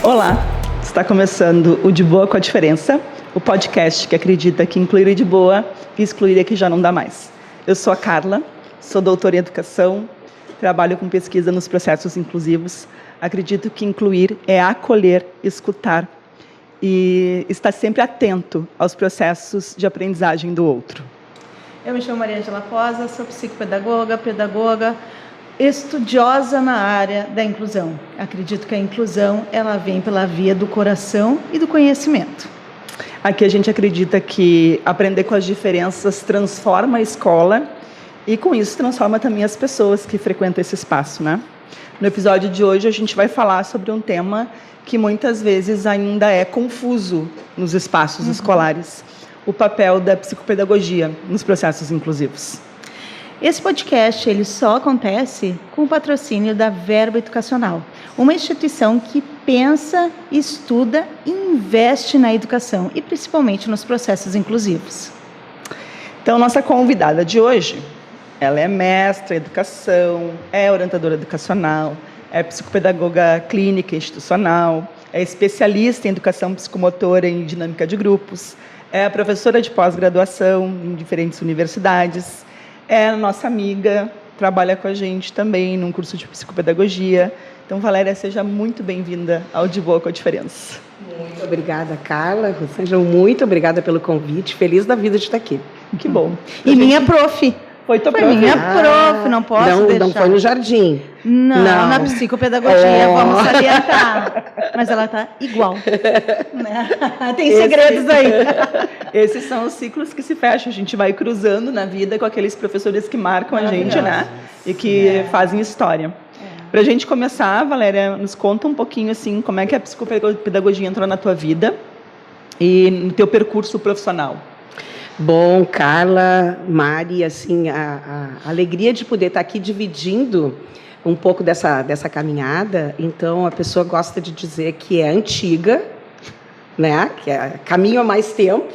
Olá, está começando o De Boa com a Diferença, o podcast que acredita que incluir é de boa e excluir é que já não dá mais. Eu sou a Carla, sou doutora em educação, trabalho com pesquisa nos processos inclusivos. Acredito que incluir é acolher, escutar e estar sempre atento aos processos de aprendizagem do outro. Eu me chamo Maria Angela Posa, sou psicopedagoga, pedagoga, estudiosa na área da inclusão. Acredito que a inclusão ela vem pela via do coração e do conhecimento. Aqui a gente acredita que aprender com as diferenças transforma a escola e com isso transforma também as pessoas que frequentam esse espaço, né? No episódio de hoje a gente vai falar sobre um tema que muitas vezes ainda é confuso nos espaços escolares, o papel da psicopedagogia nos processos inclusivos. Esse podcast ele só acontece com o patrocínio da Verbo Educacional, uma instituição que pensa, estuda e investe na educação e principalmente nos processos inclusivos. Então, nossa convidada de hoje, ela é mestra em educação, é orientadora educacional, é psicopedagoga clínica institucional, é especialista em educação psicomotora e dinâmica de grupos, é professora de pós-graduação em diferentes universidades, é nossa amiga, trabalha com a gente também num curso de psicopedagogia. Então, Valéria, seja muito bem-vinda ao De Boa com a Diferença. Muito obrigada, Carla. Seja muito obrigada pelo convite. Feliz da vida de estar aqui. Que bom. E minha prof. Foi tua Foi prof. minha prof, não posso deixar. Não foi no jardim. Não, na psicopedagogia, vamos salientar. Mas ela está igual. Né? Tem segredos aí. Esses são os ciclos que se fecham. A gente vai cruzando na vida com aqueles professores que marcam a gente, né? E que fazem história. Para a gente começar, Valéria, nos conta um pouquinho assim, como é que a psicopedagogia entrou na tua vida e no teu percurso profissional. Bom, Carla, Mari, assim, a alegria de poder estar aqui dividindo um pouco dessa caminhada. Então, a pessoa gosta de dizer que é antiga, né? Que é caminho há mais tempo.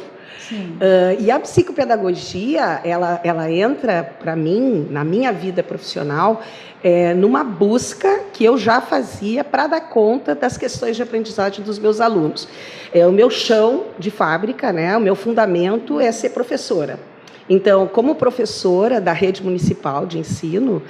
E a psicopedagogia, ela entra, para mim, na minha vida profissional, numa busca que eu já fazia para dar conta das questões de aprendizagem dos meus alunos. O meu chão de fábrica, né, o meu fundamento é ser professora. Então, como professora da rede municipal de ensino,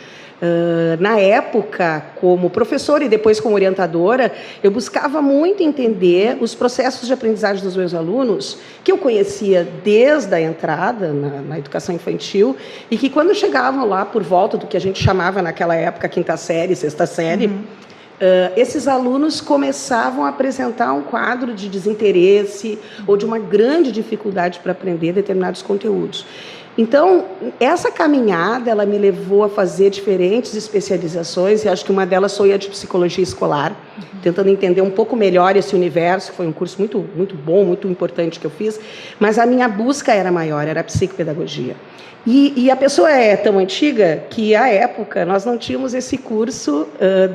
na época, como professora e depois como orientadora, eu buscava muito entender os processos de aprendizagem dos meus alunos, que eu conhecia desde a entrada na educação infantil, e que quando chegavam lá por volta do que a gente chamava naquela época quinta série, sexta série, esses alunos começavam a apresentar um quadro de desinteresse ou de uma grande dificuldade para aprender determinados conteúdos. Então, essa caminhada, ela me levou a fazer diferentes especializações, e acho que uma delas foi a de psicologia escolar, tentando entender um pouco melhor esse universo. Foi um curso muito, muito bom, muito importante que eu fiz, mas a minha busca era maior, era a psicopedagogia. E a pessoa é tão antiga que, à época, nós não tínhamos esse curso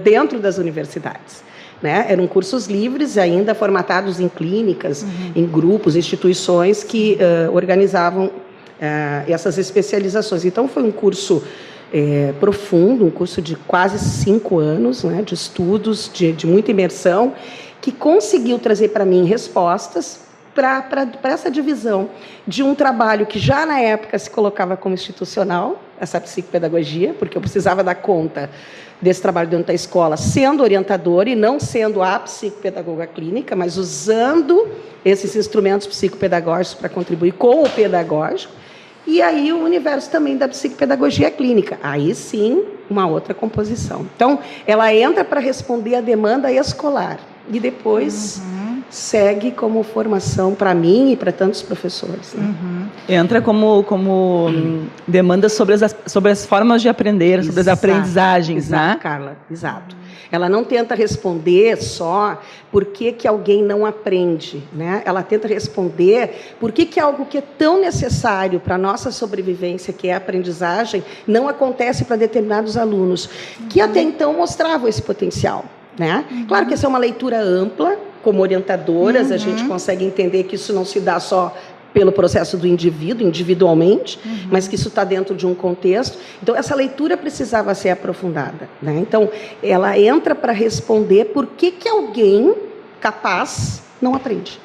dentro das universidades. Né? Eram cursos livres, ainda formatados em clínicas, em grupos, instituições que organizavam essas especializações. Então, foi um curso profundo, um curso de quase 5 anos, né, de estudos, de muita imersão, que conseguiu trazer para mim respostas para essa divisão de um trabalho que já na época se colocava como institucional, essa psicopedagogia, porque eu precisava dar conta desse trabalho dentro da escola, sendo orientadora e não sendo a psicopedagoga clínica, mas usando esses instrumentos psicopedagógicos para contribuir com o pedagógico. E aí o universo também da psicopedagogia clínica. Aí sim, uma outra composição. Então, ela entra para responder a demanda escolar e depois segue como formação para mim e para tantos professores. Né? Entra como demanda sobre as formas de aprender, sobre as aprendizagens, exato, né? Carla, exato. Ela não tenta responder só por que alguém não aprende, né? Ela tenta responder por que algo que é tão necessário para a nossa sobrevivência, que é a aprendizagem, não acontece para determinados alunos, que até então mostravam esse potencial. Né? Claro que essa é uma leitura ampla, como orientadoras, a gente consegue entender que isso não se dá só pelo processo do indivíduo, individualmente, mas que isso está dentro de um contexto. Então, essa leitura precisava ser aprofundada, né? Então, ela entra para responder por que alguém capaz não aprende.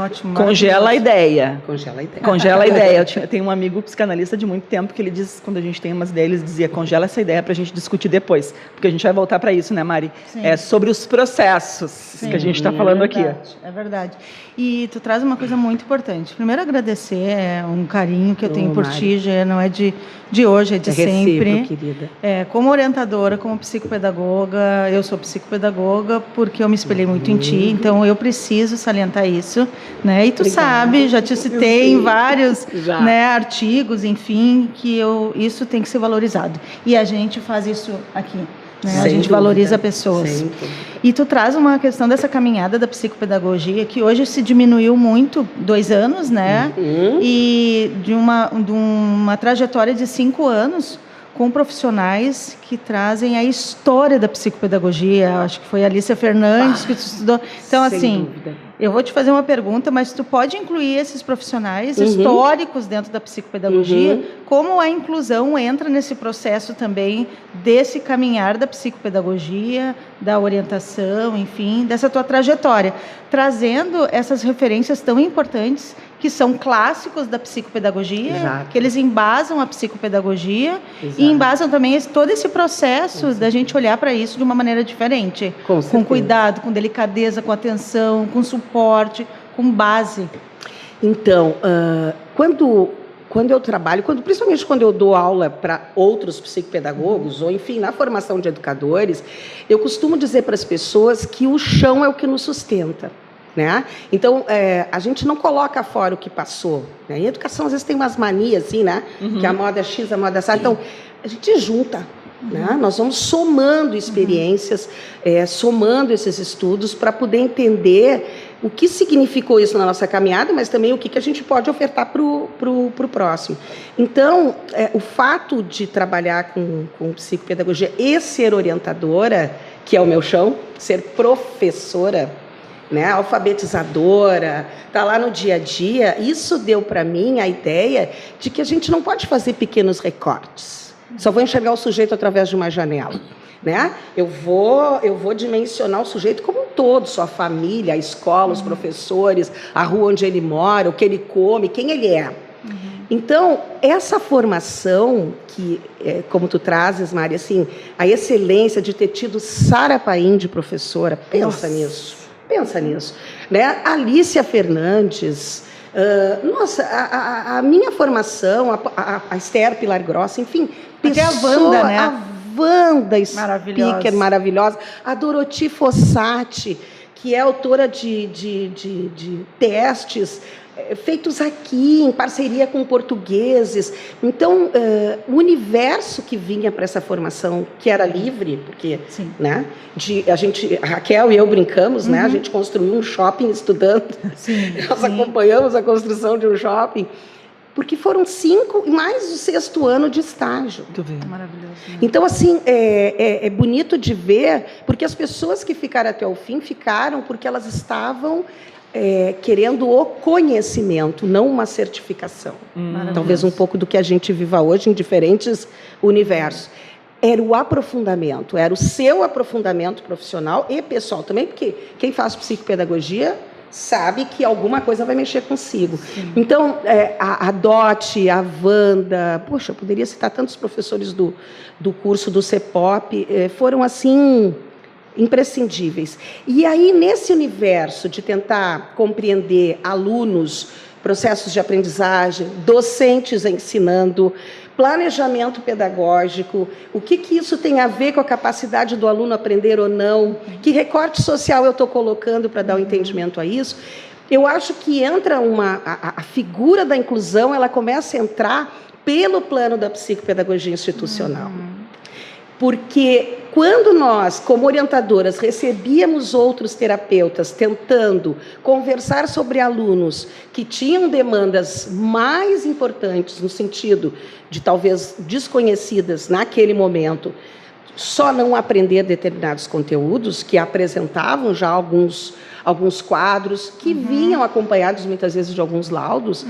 Ótimo. Congela a ideia. Congela a ideia. Congela a ideia. Eu tenho um amigo psicanalista de muito tempo que ele diz, quando a gente tem umas ideias, ele dizia, congela essa ideia para a gente discutir depois. Porque a gente vai voltar para isso, né, Mari? Sim. É sobre os processos que a gente está falando aqui. É verdade. E tu traz uma coisa muito importante. Primeiro, agradecer um carinho que eu tenho por ti, já não é de hoje, é de sempre. Querida. Como orientadora, como psicopedagoga, eu sou psicopedagoga porque eu me espelhei muito em ti, então eu preciso salientar isso, né? E tu sabe, já te citei em vários, né, artigos, enfim, que isso tem que ser valorizado. E a gente faz isso aqui. Né? A gente valoriza pessoas. E tu traz uma questão dessa caminhada da psicopedagogia, que hoje se diminuiu muito, 2 anos, né? E de uma trajetória de 5 anos com profissionais que trazem a história da psicopedagogia. Acho que foi a Alicia Fernandes que tu estudou. Então, assim, eu vou te fazer uma pergunta, mas tu pode incluir esses profissionais históricos dentro da psicopedagogia? Como a inclusão entra nesse processo também desse caminhar da psicopedagogia, da orientação, enfim, dessa tua trajetória, trazendo essas referências tão importantes que são clássicos da psicopedagogia, que eles embasam a psicopedagogia e embasam também todo esse processo da gente olhar para isso de uma maneira diferente, com cuidado, com delicadeza, com atenção, com suporte, com base. Então, quando eu trabalho, principalmente quando eu dou aula para outros psicopedagogos, ou enfim, na formação de educadores, eu costumo dizer para as pessoas que o chão é o que nos sustenta. Né? Então, a gente não coloca fora o que passou. Né? Em educação, às vezes, tem umas manias, assim, né? Que a moda X, a moda Y. Então, a gente junta. Né? Nós vamos somando experiências, somando esses estudos para poder entender o que significou isso na nossa caminhada, mas também o que a gente pode ofertar para o próximo. Então, o fato de trabalhar com psicopedagogia e ser orientadora, que é o meu chão, ser professora, né, alfabetizadora, tá lá no dia a dia, isso deu para mim a ideia de que a gente não pode fazer pequenos recortes. Só vou enxergar o sujeito através de uma janela, né? Eu vou dimensionar o sujeito como um todo, sua família, a escola, os professores, a rua onde ele mora, o que ele come, quem ele é. Então, essa formação que, como tu trazes, Mari, assim, a excelência de ter tido Sara Paim de professora, pensa nisso. Pensa nisso, né? Alicia Fernandes, a minha formação, a Esther Pilar Grossa, enfim, até a Wanda, né? A Wanda Speaker, maravilhosa, a Dorothy Fossati, que é autora de testes feitos aqui, em parceria com portugueses. Então, o universo que vinha para essa formação, que era livre, porque, né, a Raquel e eu brincamos, né, a gente construiu um shopping estudando, nós acompanhamos a construção de um shopping, porque foram 5 e mais o 6º ano de estágio. Maravilhoso. Né? Então, assim, é bonito de ver, porque as pessoas que ficaram até o fim, ficaram porque elas estavam querendo o conhecimento, não uma certificação. Talvez um pouco do que a gente viva hoje em diferentes universos. Era o aprofundamento, era o seu aprofundamento profissional e pessoal também, porque quem faz psicopedagogia sabe que alguma coisa vai mexer consigo. Então, a Dot, a Wanda, poxa, eu poderia citar tantos professores do curso do CEPOP, foram assim imprescindíveis. E aí, nesse universo de tentar compreender alunos, processos de aprendizagem, docentes ensinando, planejamento pedagógico, o que isso tem a ver com a capacidade do aluno aprender ou não, que recorte social eu estou colocando para dar o entendimento a isso, eu acho que entra a figura da inclusão, ela começa a entrar pelo plano da psicopedagogia institucional. Porque quando nós, como orientadoras, recebíamos outros terapeutas tentando conversar sobre alunos que tinham demandas mais importantes, no sentido de talvez desconhecidas naquele momento, só não aprender determinados conteúdos que apresentavam já alguns quadros que vinham acompanhados muitas vezes de alguns laudos.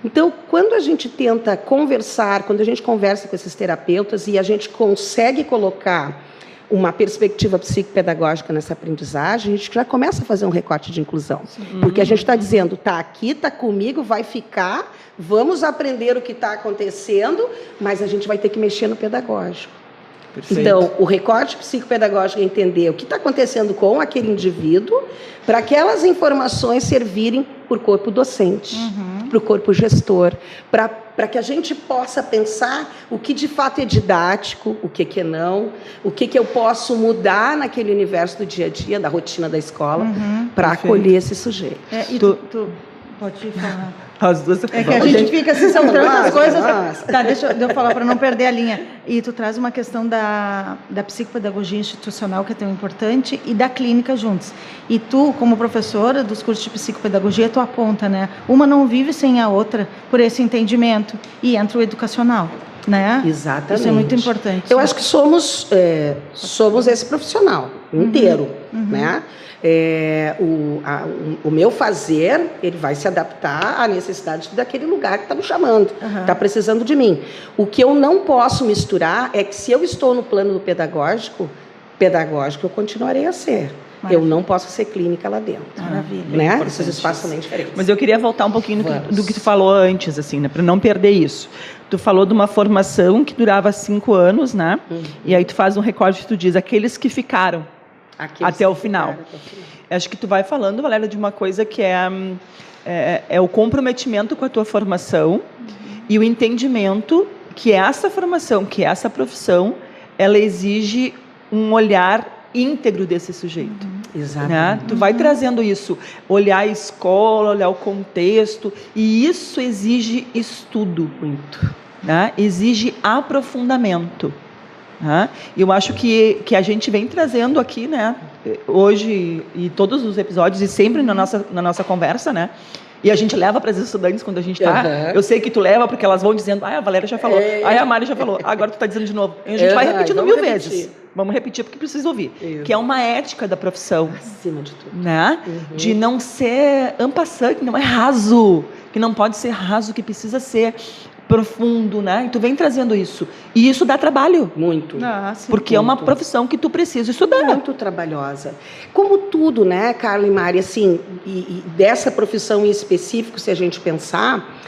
Então, quando a gente tenta conversar, quando a gente conversa com esses terapeutas e a gente consegue colocar uma perspectiva psicopedagógica nessa aprendizagem, a gente já começa a fazer um recorte de inclusão. Porque a gente está dizendo, está aqui, está comigo, vai ficar, vamos aprender o que está acontecendo, mas a gente vai ter que mexer no pedagógico. Perfeito. Então, o recorte psicopedagógico é entender o que está acontecendo com aquele indivíduo para aquelas informações servirem para o corpo docente, para o corpo gestor, para que a gente possa pensar o que de fato é didático, o que é não, o que eu posso mudar naquele universo do dia a dia, da rotina da escola, para acolher esse sujeito. E tu pode falar. As duas... É que a gente fica assim, são tantas coisas... Tá, deixa eu falar para não perder a linha. E tu traz uma questão da psicopedagogia institucional, que é tão importante, e da clínica juntos. E tu, como professora dos cursos de psicopedagogia, tu aponta, né? Uma não vive sem a outra por esse entendimento. E entra o educacional, né? Exatamente. Isso é muito importante. Eu acho que somos esse profissional inteiro, né? O meu fazer, ele vai se adaptar à necessidade daquele lugar que está me chamando, está precisando de mim. O que eu não posso misturar é que se eu estou no plano do pedagógico eu continuarei a ser. Maravilha. Eu não posso ser clínica lá dentro. Maravilha. Né? Esses espaços são bem diferentes. Mas eu queria voltar um pouquinho do que tu falou antes, assim, né, para não perder isso. Tu falou de uma formação que durava 5 anos, né? E aí tu faz um recorte e tu diz, aqueles que ficaram até o final. Acho que tu vai falando, Valéria, de uma coisa que é o comprometimento com a tua formação e o entendimento que essa formação, que essa profissão, ela exige um olhar íntegro desse sujeito. Exato. Né? Tu vai trazendo isso, olhar a escola, olhar o contexto, e isso exige estudo muito, né? Exige aprofundamento. E eu acho que a gente vem trazendo aqui, né, hoje e todos os episódios e sempre na nossa conversa, né, e a gente leva para as estudantes quando a gente está. Eu sei que tu leva porque elas vão dizendo, a Valéria já falou, a Mari já falou, agora tu está dizendo de novo. E a gente vai repetindo 1000 vezes. Vamos repetir porque precisa ouvir. Isso. Que é uma ética da profissão. Acima de tudo. Né? De não ser en passant, que não é raso, que não pode ser raso, que precisa ser profundo, né? E tu vem trazendo isso. E isso dá trabalho. Muito. Sim, porque muito. É uma profissão que tu precisa estudar. Muito trabalhosa. Como tudo, né, Carla e Mari, assim, e dessa profissão em específico, se a gente pensar,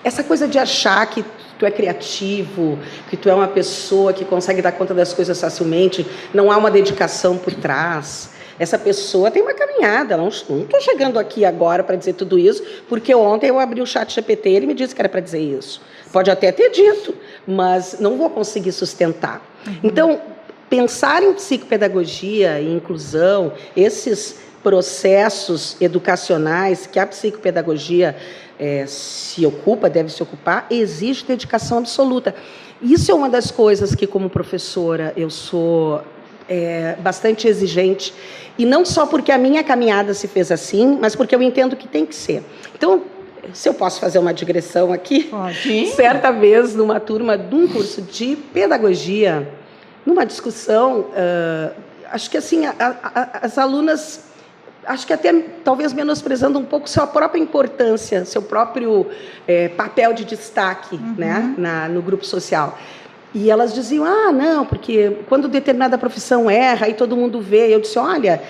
essa coisa de achar que tu é criativo, que tu é uma pessoa que consegue dar conta das coisas facilmente, não há uma dedicação por trás. Essa pessoa tem uma caminhada, não estou chegando aqui agora para dizer tudo isso, porque ontem eu abri o ChatGPT e ele me disse que era para dizer isso. Pode até ter dito, mas não vou conseguir sustentar. Então, pensar em psicopedagogia e inclusão, esses processos educacionais que a psicopedagogia se ocupa, deve se ocupar, exige dedicação absoluta. Isso é uma das coisas que, como professora, eu sou bastante exigente, e não só porque a minha caminhada se fez assim, mas porque eu entendo que tem que ser. Então, se eu posso fazer uma digressão aqui, certa vez, numa turma de um curso de pedagogia, numa discussão, acho que assim, as alunas, acho que até talvez menosprezando um pouco sua própria importância, seu próprio papel de destaque, né, no grupo social. E elas diziam, não, porque quando determinada profissão erra, aí todo mundo vê. Eu disse, olha,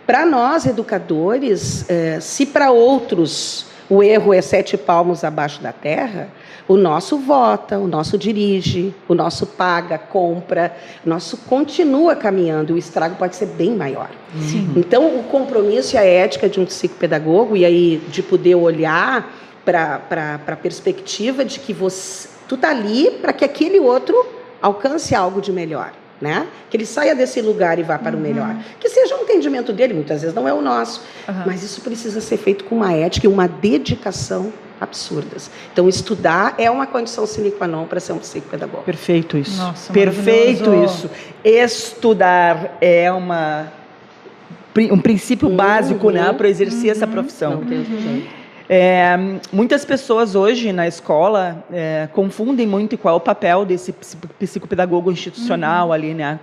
para nós, educadores, se para outros o erro é 7 palmos abaixo da terra, o nosso vota, o nosso dirige, o nosso paga, compra, o nosso continua caminhando, e o estrago pode ser bem maior. Então, o compromisso e a ética de um psicopedagogo, e aí de poder olhar para a perspectiva de que tu está ali para que aquele outro alcance algo de melhor, né? Que ele saia desse lugar e vá para o melhor. Que seja um entendimento dele, muitas vezes não é o nosso, mas isso precisa ser feito com uma ética e uma dedicação absurdas. Então, estudar é uma condição sine qua non para ser um psicopedagogo. Perfeito isso. Nossa, perfeito isso. Estudar é um princípio básico, né, para exercer essa profissão. Muitas pessoas hoje na escola confundem muito qual é o papel desse psicopedagogo institucional ali, né?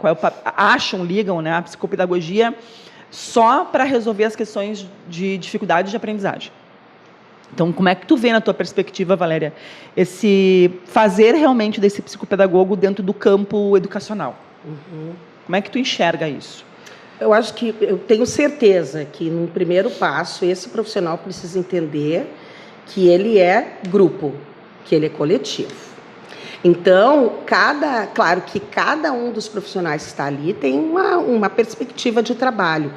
Ligam, né, a psicopedagogia só para resolver as questões de dificuldade de aprendizagem. Então, como é que tu vê na tua perspectiva, Valéria, esse fazer realmente desse psicopedagogo dentro do campo educacional? Como é que tu enxerga isso? Eu acho que, eu tenho certeza que, num primeiro passo, esse profissional precisa entender que ele é grupo, que ele é coletivo. Então, claro que cada um dos profissionais que está ali tem uma perspectiva de trabalho.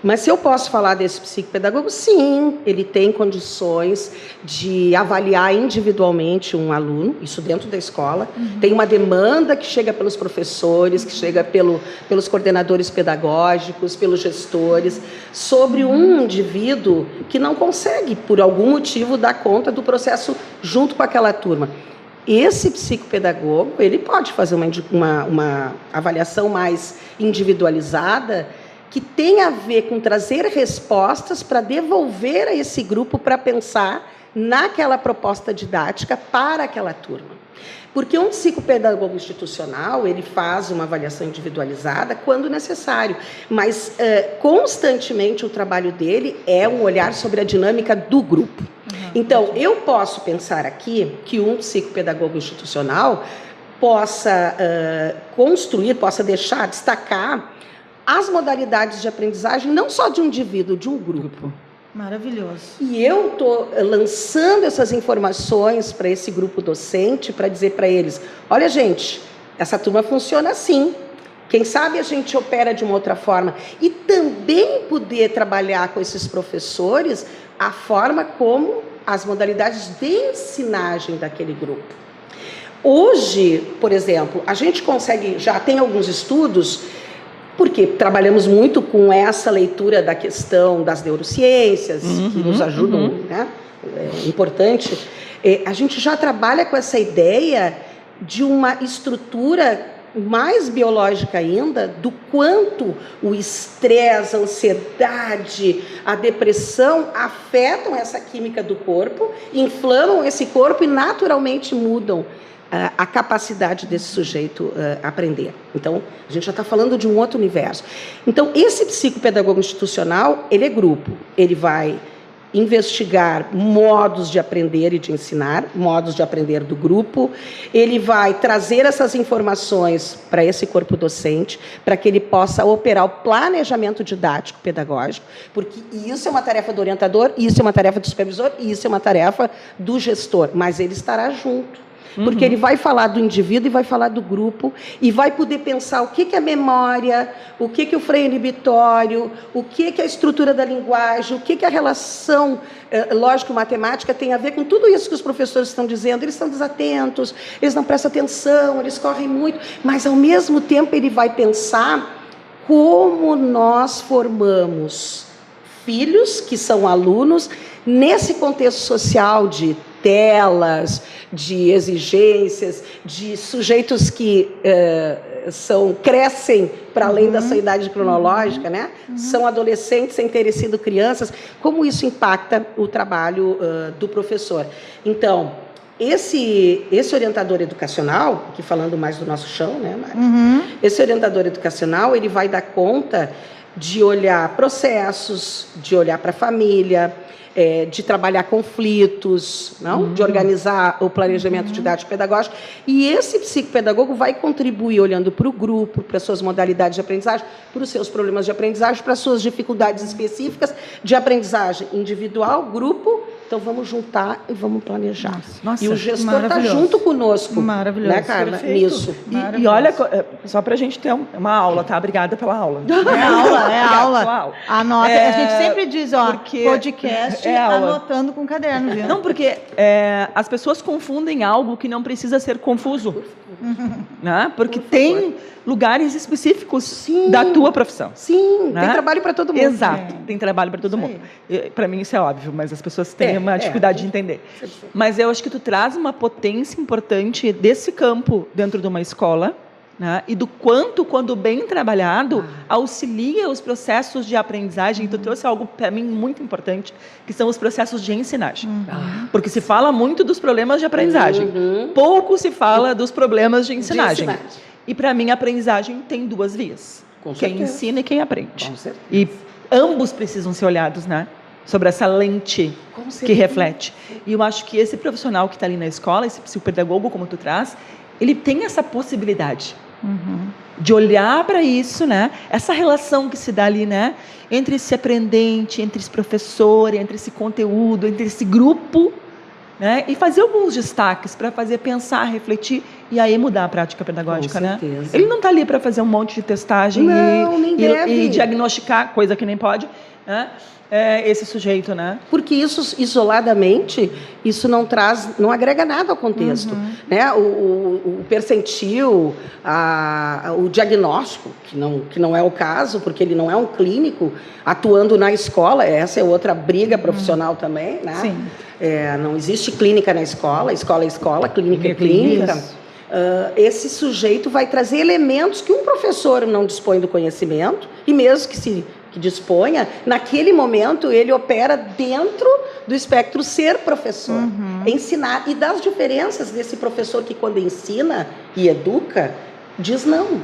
Mas se eu posso falar desse psicopedagogo, sim, ele tem condições de avaliar individualmente um aluno, isso dentro da escola. Tem uma demanda que chega pelos professores, que chega pelos coordenadores pedagógicos, pelos gestores, sobre um indivíduo que não consegue, por algum motivo, dar conta do processo junto com aquela turma. Esse psicopedagogo, ele pode fazer uma avaliação mais individualizada, que tem a ver com trazer respostas para devolver a esse grupo para pensar naquela proposta didática para aquela turma. Porque um psicopedagogo institucional, ele faz uma avaliação individualizada quando necessário, mas constantemente o trabalho dele é um olhar sobre a dinâmica do grupo. Então, eu posso pensar aqui que um psicopedagogo institucional possa possa destacar as modalidades de aprendizagem, não só de um indivíduo, de um grupo. Maravilhoso. E eu estou lançando essas informações para esse grupo docente, para dizer para eles, olha, gente, essa turma funciona assim. Quem sabe a gente opera de uma outra forma. E também poder trabalhar com esses professores a forma como as modalidades de ensinagem daquele grupo. Hoje, por exemplo, a gente consegue, já tem alguns estudos, porque trabalhamos muito com essa leitura da questão das neurociências, que nos ajudam, né? É importante. A gente já trabalha com essa ideia de uma estrutura mais biológica ainda, do quanto o estresse, a ansiedade, a depressão afetam essa química do corpo, inflamam esse corpo e naturalmente mudam a capacidade desse sujeito aprender. Então, a gente já está falando de um outro universo. Então, esse psicopedagogo institucional, ele é grupo. Ele vai investigar modos de aprender e de ensinar, modos de aprender do grupo. Ele vai trazer essas informações para esse corpo docente, para que ele possa operar o planejamento didático pedagógico, porque isso é uma tarefa do orientador, isso é uma tarefa do supervisor, e isso é uma tarefa do gestor, mas ele estará junto. Porque ele vai falar do indivíduo e vai falar do grupo e vai poder pensar o que é memória, o que é o freio inibitório, o que é a estrutura da linguagem, o que é a relação lógico-matemática tem a ver com tudo isso que os professores estão dizendo. Eles estão desatentos, eles não prestam atenção, eles correm muito, mas, ao mesmo tempo, ele vai pensar como nós formamos filhos que são alunos nesse contexto social de telas, de exigências, de sujeitos que crescem para além da sua idade cronológica, né? São adolescentes sem terem sido crianças. Como isso impacta o trabalho do professor? Então, esse orientador educacional, aqui falando mais do nosso chão, né, Mari? Esse orientador educacional, ele vai dar conta de olhar processos, de olhar para a família, de trabalhar conflitos, não? De organizar o planejamento didático-pedagógico. E esse psicopedagogo vai contribuir olhando para o grupo, para as suas modalidades de aprendizagem, para os seus problemas de aprendizagem, para as suas dificuldades específicas de aprendizagem individual, grupo. Então, vamos juntar e vamos planejar. Nossa, e o gestor está junto conosco. Maravilhoso. Né, Carla? Nisso. E olha, só para a gente ter uma aula, tá? Obrigada pela aula. É aula. Anota. A gente sempre diz, podcast aula. Anotando com caderno, viu? Não, porque as pessoas confundem algo que não precisa ser confuso. Né? Porque tem lugares específicos da tua profissão. Sim, né? Tem trabalho para todo mundo. Exato, tem trabalho para todo mundo. Para mim isso é óbvio, mas as pessoas têm uma dificuldade de entender. Mas eu acho que tu traz uma potência importante desse campo dentro de uma escola, né? E do quanto, quando bem trabalhado, auxilia os processos de aprendizagem. E tu trouxe algo para mim muito importante, que são os processos de ensinagem. Porque se fala muito dos problemas de aprendizagem, pouco se fala dos problemas de ensinagem. E para mim a aprendizagem tem duas vias, quem ensina e quem aprende. E ambos precisam ser olhados, né? Sobre essa lente que reflete. E eu acho que esse profissional que está ali na escola, esse psicopedagogo, como tu traz, ele tem essa possibilidade de olhar para isso, né? Essa relação que se dá ali, né? Entre esse aprendente, entre esse professor, entre esse conteúdo, entre esse grupo, né? E fazer alguns destaques para fazer pensar, refletir e aí mudar a prática pedagógica, né? Ele não está ali para fazer um monte de testagem e diagnosticar, coisa que nem pode, né? Esse sujeito, né? Porque isso, isoladamente, isso não agrega nada ao contexto, né? O percentil, o diagnóstico, que não é o caso, porque ele não é um clínico atuando na escola, essa é outra briga profissional também, né? Sim. Não existe clínica na escola, escola é escola, clínica é clínica. Esse sujeito vai trazer elementos que um professor não dispõe do conhecimento, e mesmo que disponha, naquele momento ele opera dentro do espectro ser professor, ensinar, e das diferenças desse professor que quando ensina e educa, diz não,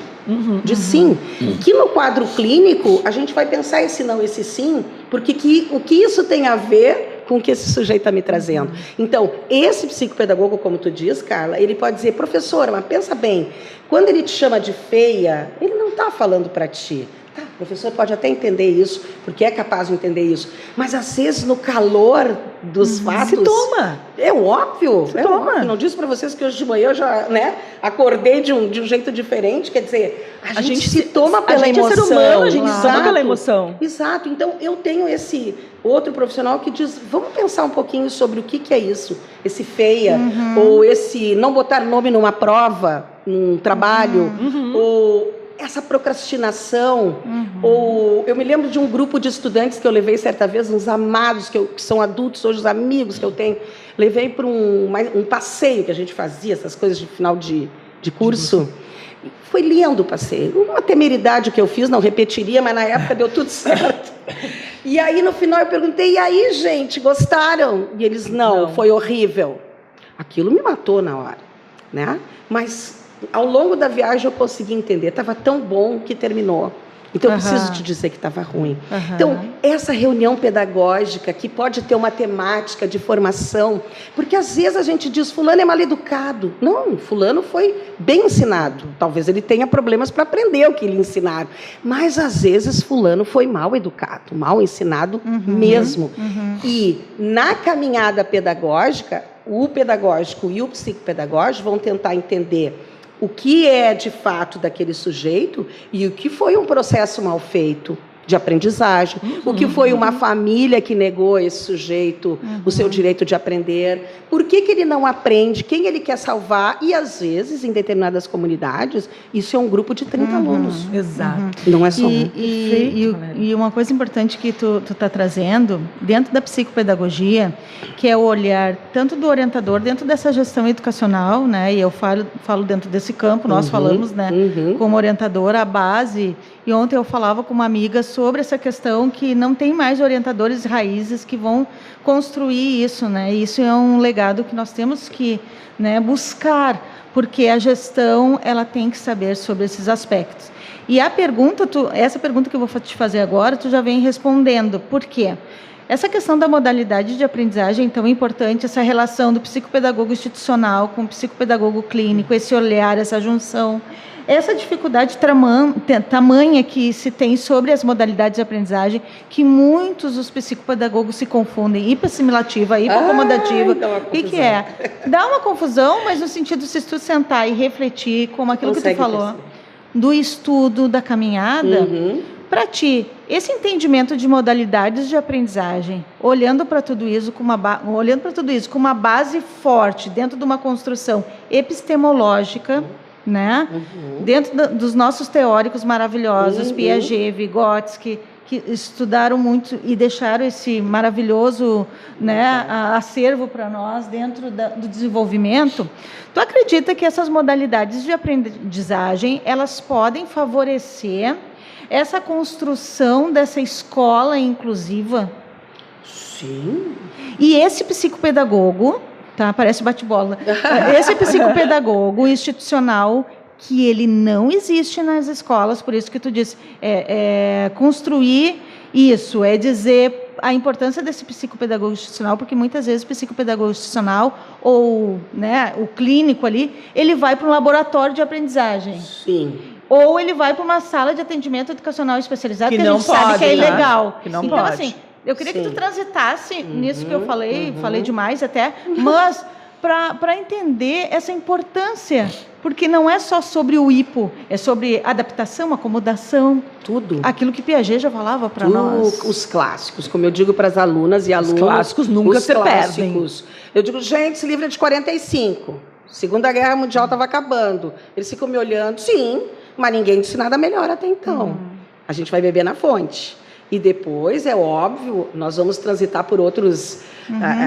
diz sim. Que no quadro clínico a gente vai pensar esse não, esse sim, porque o que isso tem a ver com o que esse sujeito está me trazendo. Então, esse psicopedagogo, como tu diz, Carla, ele pode dizer, professora, mas pensa bem, quando ele te chama de feia, ele não está falando para ti. O professor pode até entender isso, porque é capaz de entender isso, mas às vezes no calor dos fatos... Se toma! É óbvio, toma. Não disse para vocês que hoje de manhã eu já, né, acordei de um jeito diferente, quer dizer, a gente se toma pela emoção. A gente é ser humano, a gente se toma pela emoção. Exato, então eu tenho esse outro profissional que diz, vamos pensar um pouquinho sobre o que é isso, esse feia, ou esse não botar nome numa prova, num trabalho, ou... essa procrastinação, ou eu me lembro de um grupo de estudantes que eu levei certa vez, uns amados, que são adultos hoje, os amigos que eu tenho, levei para um passeio que a gente fazia, essas coisas de final de curso. Foi lindo o passeio, uma temeridade que eu fiz, não repetiria, mas na época deu tudo certo. E aí no final eu perguntei, e aí gente, gostaram? E eles, não, foi horrível. Aquilo me matou na hora, né? Mas... ao longo da viagem eu consegui entender, estava tão bom que terminou. Então eu preciso te dizer que estava ruim. Então, essa reunião pedagógica que pode ter uma temática de formação, porque às vezes a gente diz, fulano é mal educado. Não, fulano foi bem ensinado. Talvez ele tenha problemas para aprender o que lhe ensinaram. Mas às vezes fulano foi mal educado, mal ensinado mesmo. E na caminhada pedagógica, o pedagógico e o psicopedagógico vão tentar entender o que é de fato daquele sujeito e o que foi um processo mal feito de aprendizagem, o que foi uma família que negou a esse sujeito o seu direito de aprender, por que ele não aprende, quem ele quer salvar, e às vezes, em determinadas comunidades, isso é um grupo de 30 alunos. Exato. Não é só um. E uma coisa importante que tu está trazendo, dentro da psicopedagogia, que é o olhar tanto do orientador, dentro dessa gestão educacional, né, e eu falo dentro desse campo, nós falamos, né, como orientador, a base. E ontem eu falava com uma amiga sobre essa questão que não tem mais orientadores raízes que vão construir isso, né? E isso é um legado que nós temos que, né, buscar, porque a gestão ela tem que saber sobre esses aspectos. E a pergunta, essa pergunta que eu vou te fazer agora, tu já vem respondendo. Por quê? Essa questão da modalidade de aprendizagem é tão importante, essa relação do psicopedagogo institucional com o psicopedagogo clínico, esse olhar, essa junção. Essa dificuldade tamanha que se tem sobre as modalidades de aprendizagem, que muitos dos psicopedagogos se confundem, hiperssimulativa, hipoacomodativa. O que é? Dá uma confusão, mas no sentido, se tu sentar e refletir, como aquilo que tu falou, do estudo, da caminhada, para ti, esse entendimento de modalidades de aprendizagem, olhando para tudo isso com uma base forte, dentro de uma construção epistemológica, né? Dentro dos nossos teóricos maravilhosos, Piaget, Vygotsky, que estudaram muito e deixaram esse maravilhoso, né, acervo para nós dentro do desenvolvimento. Tu acredita que essas modalidades de aprendizagem, elas podem favorecer essa construção dessa escola inclusiva? Sim. E esse psicopedagogo, tá? Parece bate-bola. Esse psicopedagogo institucional, que ele não existe nas escolas, por isso que tu disse, construir isso, é dizer a importância desse psicopedagogo institucional, porque muitas vezes o psicopedagogo institucional ou, né, o clínico ali, ele vai para um laboratório de aprendizagem. Sim. Ou ele vai para uma sala de atendimento educacional especializado, que a não gente sabe que é pode, tá? ilegal. Que não então, pode. assim, eu queria que tu transitasse nisso que eu falei demais até, mas para entender essa importância, porque não é só sobre o hipo, é sobre adaptação, acomodação, tudo. Aquilo que Piaget já falava para nós. Os clássicos, como eu digo para as alunas e alunos. Os clássicos nunca se perdem. Eu digo, gente, esse livro é de 45. Segunda Guerra Mundial estava acabando. Eles ficam me olhando, sim, mas ninguém disse nada melhor até então. A gente vai beber na fonte. E depois, é óbvio, nós vamos transitar por outros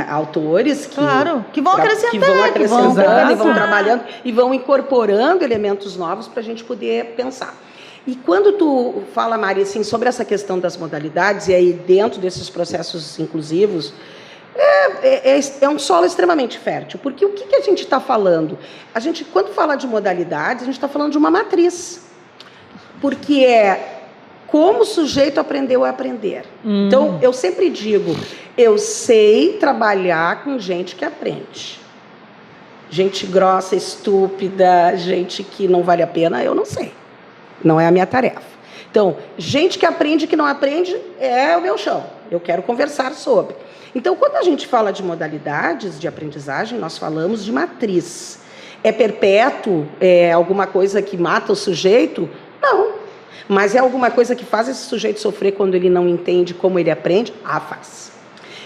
autores que vão acrescentando, e vão trabalhando e vão incorporando elementos novos para a gente poder pensar. E quando tu fala, Mari, assim, sobre essa questão das modalidades, e aí dentro desses processos inclusivos, é um solo extremamente fértil, porque o que a gente está falando? A gente, quando fala de modalidades, a gente está falando de uma matriz, porque como o sujeito aprendeu a aprender. Então, eu sempre digo, eu sei trabalhar com gente que aprende. Gente grossa, estúpida, gente que não vale a pena, eu não sei. Não é a minha tarefa. Então, gente que aprende e que não aprende é o meu chão. Eu quero conversar sobre. Então, quando a gente fala de modalidades de aprendizagem, nós falamos de matriz. É perpétuo? É alguma coisa que mata o sujeito? Não. Mas é alguma coisa que faz esse sujeito sofrer quando ele não entende como ele aprende? Faz.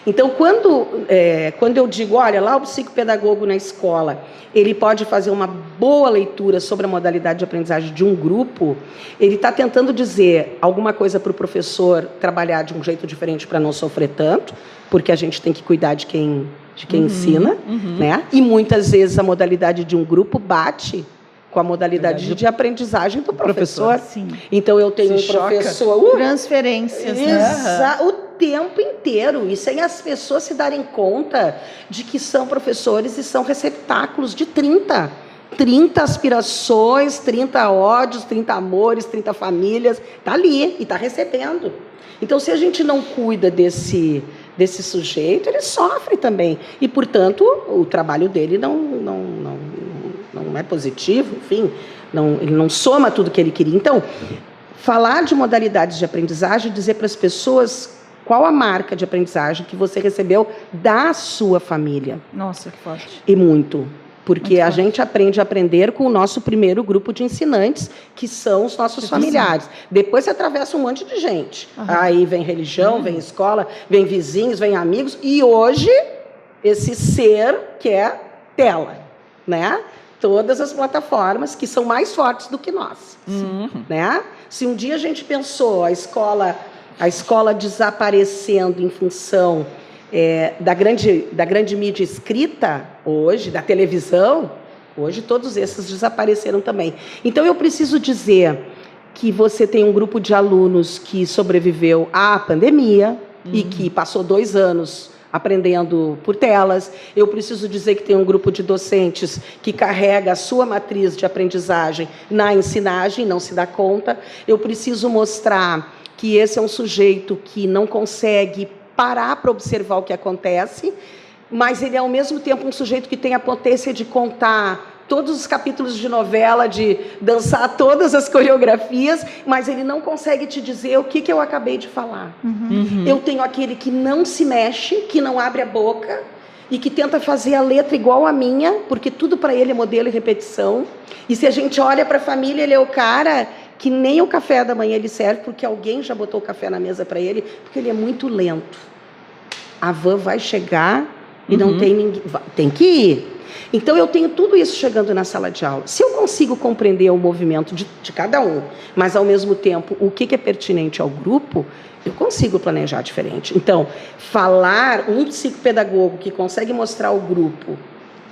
Então, quando eu digo, olha, lá o psicopedagogo na escola, ele pode fazer uma boa leitura sobre a modalidade de aprendizagem de um grupo, ele está tentando dizer alguma coisa para o professor trabalhar de um jeito diferente para não sofrer tanto, porque a gente tem que cuidar de quem ensina, né? E muitas vezes a modalidade de um grupo bate com a modalidade de aprendizagem do professor. Sim. Então, eu tenho um professor... Transferências. O tempo inteiro. E sem as pessoas se darem conta de que são professores e são receptáculos de 30 aspirações, 30 ódios, 30 amores, 30 famílias. Está ali e está recebendo. Então, se a gente não cuida desse sujeito, ele sofre também. E, portanto, o trabalho dele não é positivo, enfim, ele não soma tudo que ele queria. Então, falar de modalidades de aprendizagem, dizer para as pessoas qual a marca de aprendizagem que você recebeu da sua família. Nossa, que forte. E muito. Porque a gente aprende a aprender com o nosso primeiro grupo de ensinantes, que são os nossos familiares. Depois você atravessa um monte de gente. Aí vem religião, vem escola, vem vizinhos, vem amigos. E hoje, esse ser que é tela, né? Todas as plataformas que são mais fortes do que nós, né? Se um dia a gente pensou a escola desaparecendo em função da grande mídia escrita hoje, da televisão, hoje todos esses desapareceram também. Então eu preciso dizer que você tem um grupo de alunos que sobreviveu à pandemia e que passou 2 anos aprendendo por telas. Eu preciso dizer que tem um grupo de docentes que carrega a sua matriz de aprendizagem na ensinagem, não se dá conta. Eu preciso mostrar que esse é um sujeito que não consegue parar para observar o que acontece, mas ele é, ao mesmo tempo, um sujeito que tem a potência de contar todos os capítulos de novela, de dançar todas as coreografias, mas ele não consegue te dizer o que eu acabei de falar. Eu tenho aquele que não se mexe, que não abre a boca e que tenta fazer a letra igual a minha, porque tudo para ele é modelo e repetição. E se a gente olha para a família, ele é o cara que nem o café da manhã ele serve, porque alguém já botou o café na mesa para ele, porque ele é muito lento. A van vai chegar e não tem ninguém... Tem que ir. Então, eu tenho tudo isso chegando na sala de aula. Se eu consigo compreender o movimento de cada um, mas, ao mesmo tempo, o que é pertinente ao grupo, eu consigo planejar diferente. Então, falar um psicopedagogo que consegue mostrar ao grupo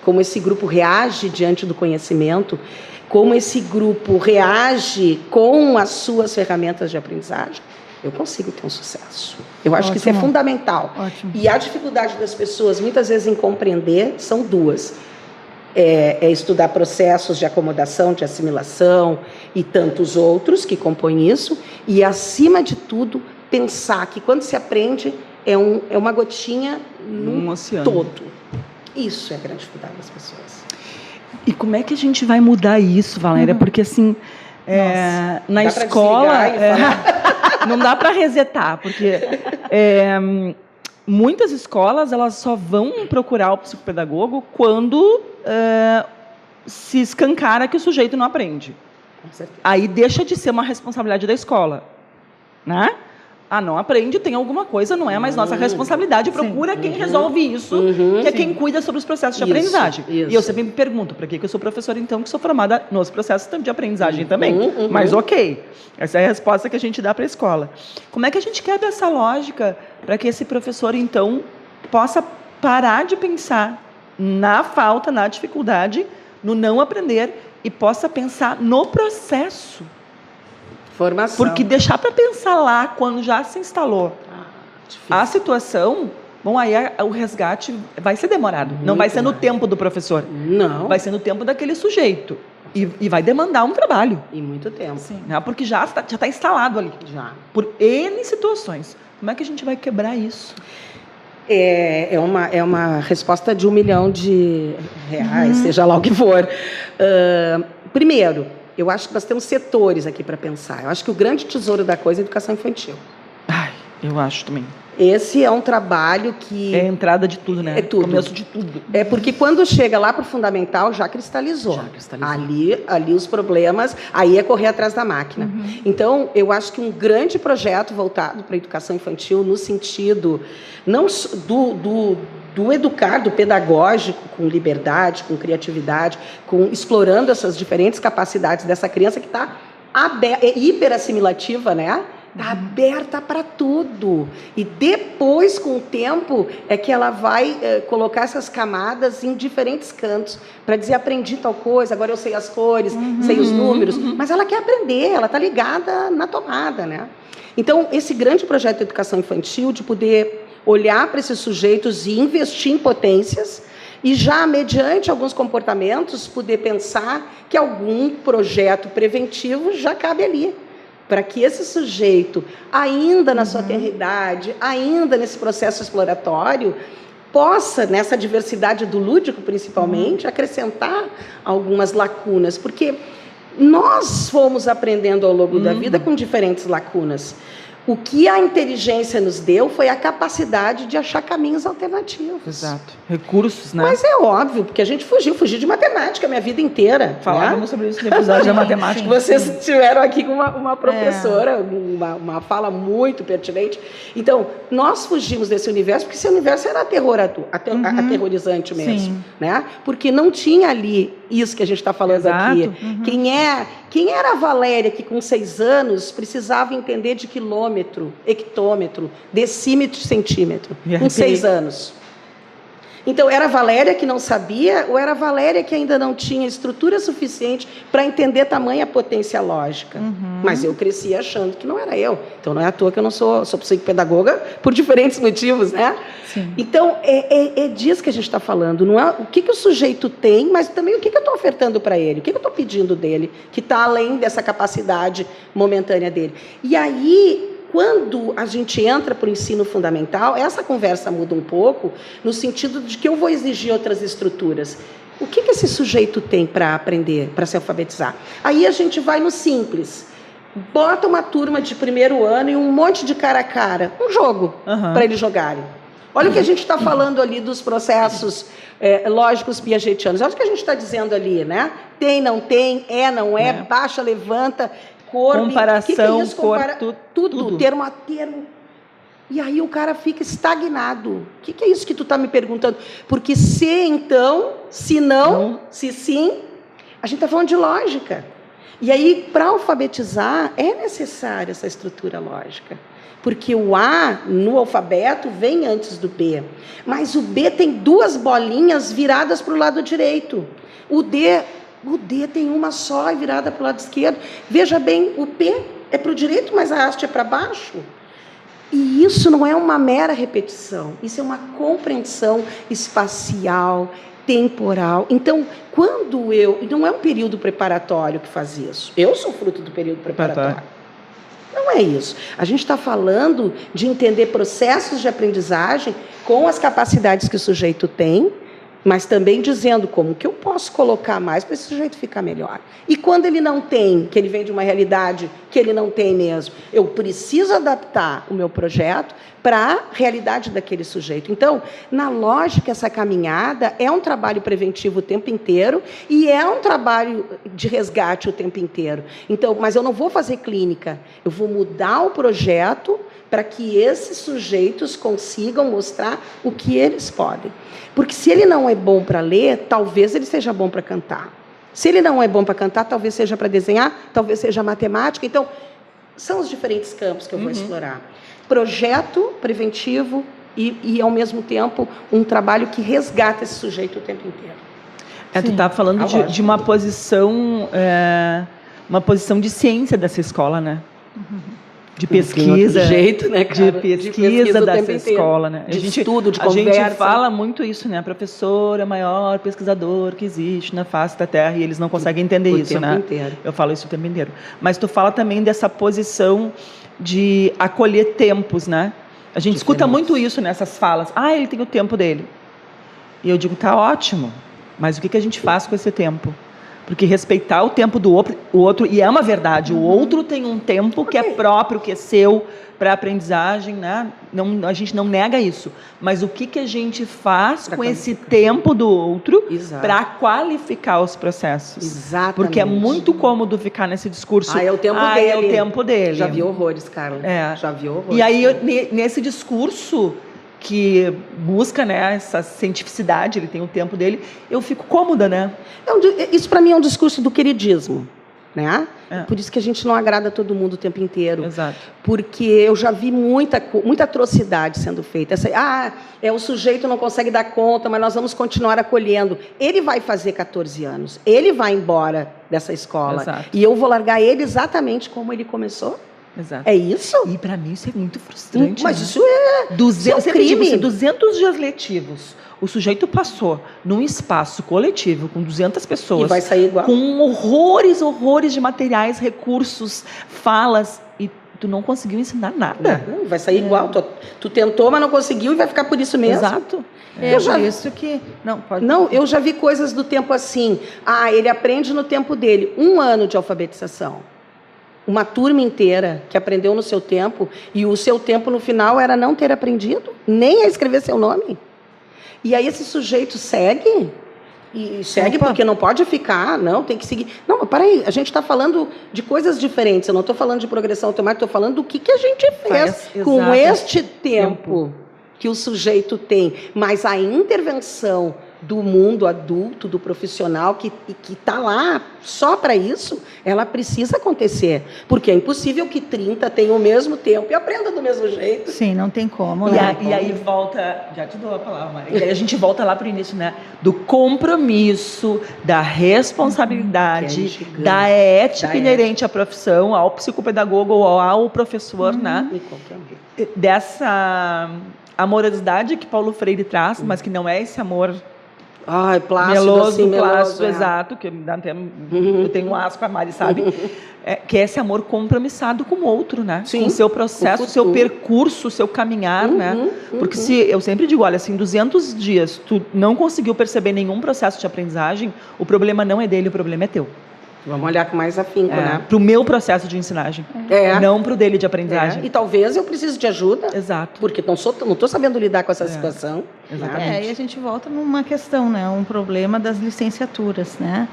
como esse grupo reage diante do conhecimento, como esse grupo reage com as suas ferramentas de aprendizagem, eu consigo ter um sucesso. Eu acho que isso é fundamental. Ótimo. E a dificuldade das pessoas, muitas vezes, em compreender, são duas. É estudar processos de acomodação, de assimilação e tantos outros que compõem isso. E, acima de tudo, pensar que, quando se aprende, é uma gotinha num oceano todo. Isso é a grande dificuldade das pessoas. E como é que a gente vai mudar isso, Valéria? Porque, assim, na Dá pra escola... desligar e falar? Não dá para resetar, porque muitas escolas elas só vão procurar o psicopedagogo quando se escancara que o sujeito não aprende. Com certeza. Aí deixa de ser uma responsabilidade da escola, né? Não aprende, tem alguma coisa, não é mais nossa responsabilidade. Procura quem resolve isso, que é quem cuida sobre os processos de aprendizagem. Isso. E eu sempre me pergunto, para que eu sou professora, então, que sou formada nos processos de aprendizagem também? Mas ok, essa é a resposta que a gente dá para a escola. Como é que a gente quebra essa lógica para que esse professor, então, possa parar de pensar na falta, na dificuldade, no não aprender e possa pensar no processo? Formação. Porque deixar para pensar lá, quando já se instalou a situação, bom, aí o resgate vai ser demorado. Não vai ser no tempo do professor. Não. Vai ser no tempo daquele sujeito. E vai demandar um trabalho. E muito tempo. Né? Porque já está instalado ali. Já. Por N situações. Como é que a gente vai quebrar isso? É uma resposta de R$1 milhão, seja lá o que for. Primeiro, eu acho que nós temos setores aqui para pensar. Eu acho que o grande tesouro da coisa é a educação infantil. Eu acho também. Esse é um trabalho que... É a entrada de tudo, né? É tudo. Começo de tudo. É porque quando chega lá para o fundamental, já cristalizou. Ali os problemas, aí é correr atrás da máquina. Então, eu acho que um grande projeto voltado para a educação infantil, no sentido não do educar, do pedagógico, com liberdade, com criatividade, explorando essas diferentes capacidades dessa criança que está hiperassimilativa, né? Está aberta para tudo. E depois, com o tempo, é que ela vai colocar essas camadas em diferentes cantos para dizer, aprendi tal coisa, agora eu sei as cores, sei os números. Mas ela quer aprender, ela está ligada na tomada, né? Então, esse grande projeto de educação infantil, de poder olhar para esses sujeitos e investir em potências, e já, mediante alguns comportamentos, poder pensar que algum projeto preventivo já cabe ali, para que esse sujeito, ainda na sua tenridade, ainda nesse processo exploratório, possa, nessa diversidade do lúdico, principalmente, acrescentar algumas lacunas, porque nós fomos aprendendo ao longo da vida com diferentes lacunas. O que a inteligência nos deu foi a capacidade de achar caminhos alternativos. Exato. Recursos, né? Mas é óbvio, porque a gente fugi de matemática a minha vida inteira. Falávamos sobre isso no episódio da matemática. Vocês estiveram aqui com uma professora, uma fala muito pertinente. Então, nós fugimos desse universo, porque esse universo era aterrorizante mesmo. Né? Porque não tinha ali isso que a gente está falando aqui. Quem era a Valéria que, com 6 anos, precisava entender de quilômetro, hectômetro, decímetro, centímetro, com 6 anos? Então, era a Valéria que não sabia ou era a Valéria que ainda não tinha estrutura suficiente para entender tamanha potência lógica? Mas eu cresci achando que não era eu. Então, não é à toa que eu não sou psicopedagoga por diferentes motivos, né? Sim. Então, é disso que a gente está falando. Não é o que o sujeito tem, mas também o que eu estou ofertando para ele, o que eu estou pedindo dele, que está além dessa capacidade momentânea dele. E aí, quando a gente entra para o ensino fundamental, essa conversa muda um pouco, no sentido de que eu vou exigir outras estruturas. O que esse sujeito tem para aprender, para se alfabetizar? Aí a gente vai no simples. Bota uma turma de primeiro ano e um monte de cara a cara. Um jogo para eles jogarem. Olha o que a gente está falando ali dos processos lógicos piagetianos. Olha o que a gente está dizendo ali, né? Tem, não tem, não é, baixa, levanta... Cor, comparação, que é isso? Tudo. Termo a termo. E aí o cara fica estagnado. O que é isso que tu está me perguntando? Porque se então, se não, se sim, a gente está falando de lógica. E aí, para alfabetizar, é necessária essa estrutura lógica. Porque o A, no alfabeto, vem antes do B. Mas o B tem 2 bolinhas viradas para o lado direito. O D tem uma só virada para o lado esquerdo. Veja bem, o P é para o direito, mas a haste é para baixo. E isso não é uma mera repetição. Isso é uma compreensão espacial, temporal. Então, quando não é um período preparatório que faz isso. Eu sou fruto do período preparatório. Não é isso. A gente está falando de entender processos de aprendizagem com as capacidades que o sujeito tem, mas também dizendo como que eu posso colocar mais para esse sujeito ficar melhor. E quando ele não tem, que ele vem de uma realidade que ele não tem mesmo, eu preciso adaptar o meu projeto para a realidade daquele sujeito. Então, na lógica, essa caminhada é um trabalho preventivo o tempo inteiro e é um trabalho de resgate o tempo inteiro. Então, mas eu não vou fazer clínica, eu vou mudar o projeto para que esses sujeitos consigam mostrar o que eles podem. Porque se ele não é bom para ler, talvez ele seja bom para cantar. Se ele não é bom para cantar, talvez seja para desenhar, talvez seja matemática. Então, são os diferentes campos que eu vou explorar. Projeto preventivo e, ao mesmo tempo, um trabalho que resgata esse sujeito o tempo inteiro. Tu está falando de uma posição de ciência dessa escola, né? De pesquisa, jeito, né, cara? de pesquisa dessa escola, né? De estudo, de conversa. A gente fala muito isso, né? Professor é o maior pesquisador que existe na face da Terra e eles não conseguem entender isso, né? Inteiro. Eu falo isso o tempo inteiro. Mas tu fala também dessa posição de acolher tempos, né? A gente escuta muito isso nessas falas. Ele tem o tempo dele. E eu digo, tá ótimo, mas o que a gente faz com esse tempo? Porque respeitar o tempo do outro, e é uma verdade, o outro tem um tempo que é próprio, que é seu, para aprendizagem, né? Não, a gente não nega isso. Mas o que a gente faz com esse tempo do outro para qualificar os processos? Exatamente. Porque é muito cômodo ficar nesse discurso. É o tempo dele. É o tempo dele. Já vi horrores, Carla. Já vi horrores. E aí, nesse discurso que busca, né, essa cientificidade, ele tem o tempo dele, eu fico cômoda, né? Isso para mim é um discurso do queridismo, né? Por isso que a gente não agrada todo mundo o tempo inteiro. Exato. Porque eu já vi muita atrocidade sendo feita. O sujeito não consegue dar conta, mas nós vamos continuar acolhendo. Ele vai fazer 14 anos, ele vai embora dessa escola. Exato. E eu vou largar ele exatamente como ele começou. Exato. É isso? E para mim isso é muito frustrante. Mas né? isso é crime. 200 dias letivos. O sujeito passou num espaço coletivo com 200 pessoas. E vai sair igual. Com horrores de materiais, recursos, falas. E tu não conseguiu ensinar nada. Não, vai sair igual. Tu tentou, mas não conseguiu e vai ficar por isso mesmo. Exato. Isso que... eu já vi coisas do tempo assim. Ele aprende no tempo dele. 1 ano de alfabetização. Uma turma inteira que aprendeu no seu tempo, e o seu tempo no final era não ter aprendido, nem a escrever seu nome. E aí esse sujeito segue, e segue porque não pode ficar, não, tem que seguir. Não, mas peraí, a gente está falando de coisas diferentes, eu não estou falando de progressão automática, estou falando do que a gente fez com este tempo que o sujeito tem. Mas a intervenção do mundo adulto, do profissional que está lá só para isso, ela precisa acontecer. Porque é impossível que 30 tenham o mesmo tempo e aprenda do mesmo jeito. Sim, não tem como. E aí volta... Já te dou a palavra, Maria. E aí a gente volta lá para o início, né? Do compromisso, da responsabilidade, da ética inerente à profissão, ao psicopedagogo ou ao professor, né? Dessa amorosidade que Paulo Freire traz, mas que não é esse amor... plácido, meloso, exato, que me dá até, eu tenho um asco, a Mari sabe, que é esse amor compromissado com o outro, né? Sim, com o seu processo, o seu percurso, o seu caminhar, né? Porque se eu sempre digo, olha, se em 200 dias tu não conseguiu perceber nenhum processo de aprendizagem, o problema não é dele, o problema é teu. Vamos olhar com mais afinco, né? Para o meu processo de ensinagem, não para o dele de aprendizagem. E talvez eu precise de ajuda, Exato. porque não estou sabendo lidar com essa situação. Exatamente. E a gente volta numa questão, né? Um problema das licenciaturas, né?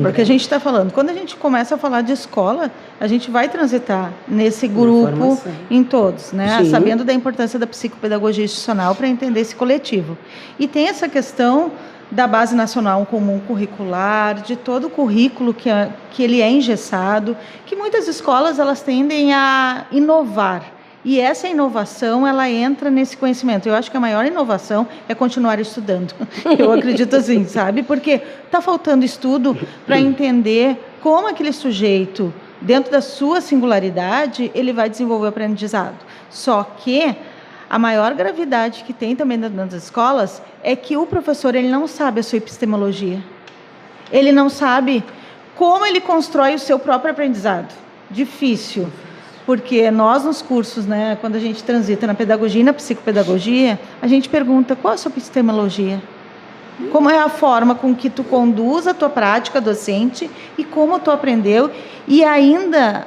Porque a gente está falando, quando a gente começa a falar de escola, a gente vai transitar nesse grupo em todos, né? Sim. Sabendo da importância da psicopedagogia institucional para entender esse coletivo. E tem essa questão da Base Nacional Comum Curricular, de todo o currículo que ele é engessado, que muitas escolas elas tendem a inovar. E essa inovação, ela entra nesse conhecimento. Eu acho que a maior inovação é continuar estudando. Eu acredito assim, sabe? Porque está faltando estudo para entender como aquele sujeito, dentro da sua singularidade, ele vai desenvolver o aprendizado. Só que a maior gravidade que tem também nas escolas é que o professor ele não sabe a sua epistemologia. Ele não sabe como ele constrói o seu próprio aprendizado. Difícil. Porque nós, nos cursos, né, quando a gente transita na pedagogia e na psicopedagogia, a gente pergunta qual é a sua epistemologia? Como é a forma com que tu conduz a tua prática docente e como tu aprendeu e ainda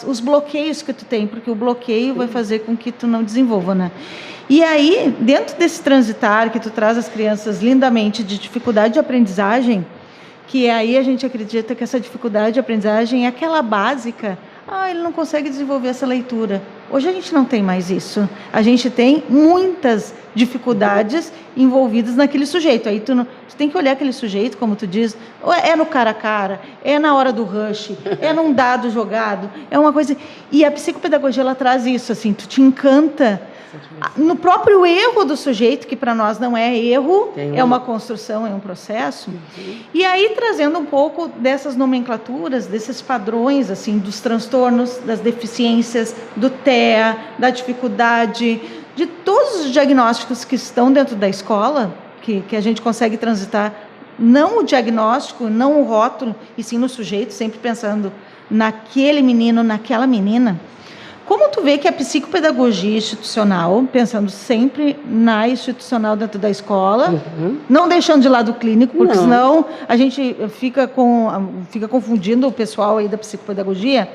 os bloqueios que tu tem, porque o bloqueio vai fazer com que tu não desenvolva, né? E aí, dentro desse transitar que tu traz as crianças lindamente de dificuldade de aprendizagem, que aí a gente acredita que essa dificuldade de aprendizagem é aquela básica. Ele não consegue desenvolver essa leitura. Hoje a gente não tem mais isso. A gente tem muitas dificuldades envolvidas naquele sujeito. Aí tu tem que olhar aquele sujeito, como tu diz, é no cara a cara, é na hora do rush, é num dado jogado, é uma coisa... E a psicopedagogia, ela traz isso, assim, tu te encanta no próprio erro do sujeito, que para nós não é erro, é uma construção, é um processo. E aí, trazendo um pouco dessas nomenclaturas, desses padrões, assim, dos transtornos, das deficiências, do TEA, da dificuldade, de todos os diagnósticos que estão dentro da escola, que a gente consegue transitar, não o diagnóstico, não o rótulo, e sim no sujeito, sempre pensando naquele menino, naquela menina. Como tu vê que a psicopedagogia institucional, pensando sempre na institucional dentro da escola, não deixando de lado o clínico, porque senão a gente fica confundindo o pessoal aí da psicopedagogia,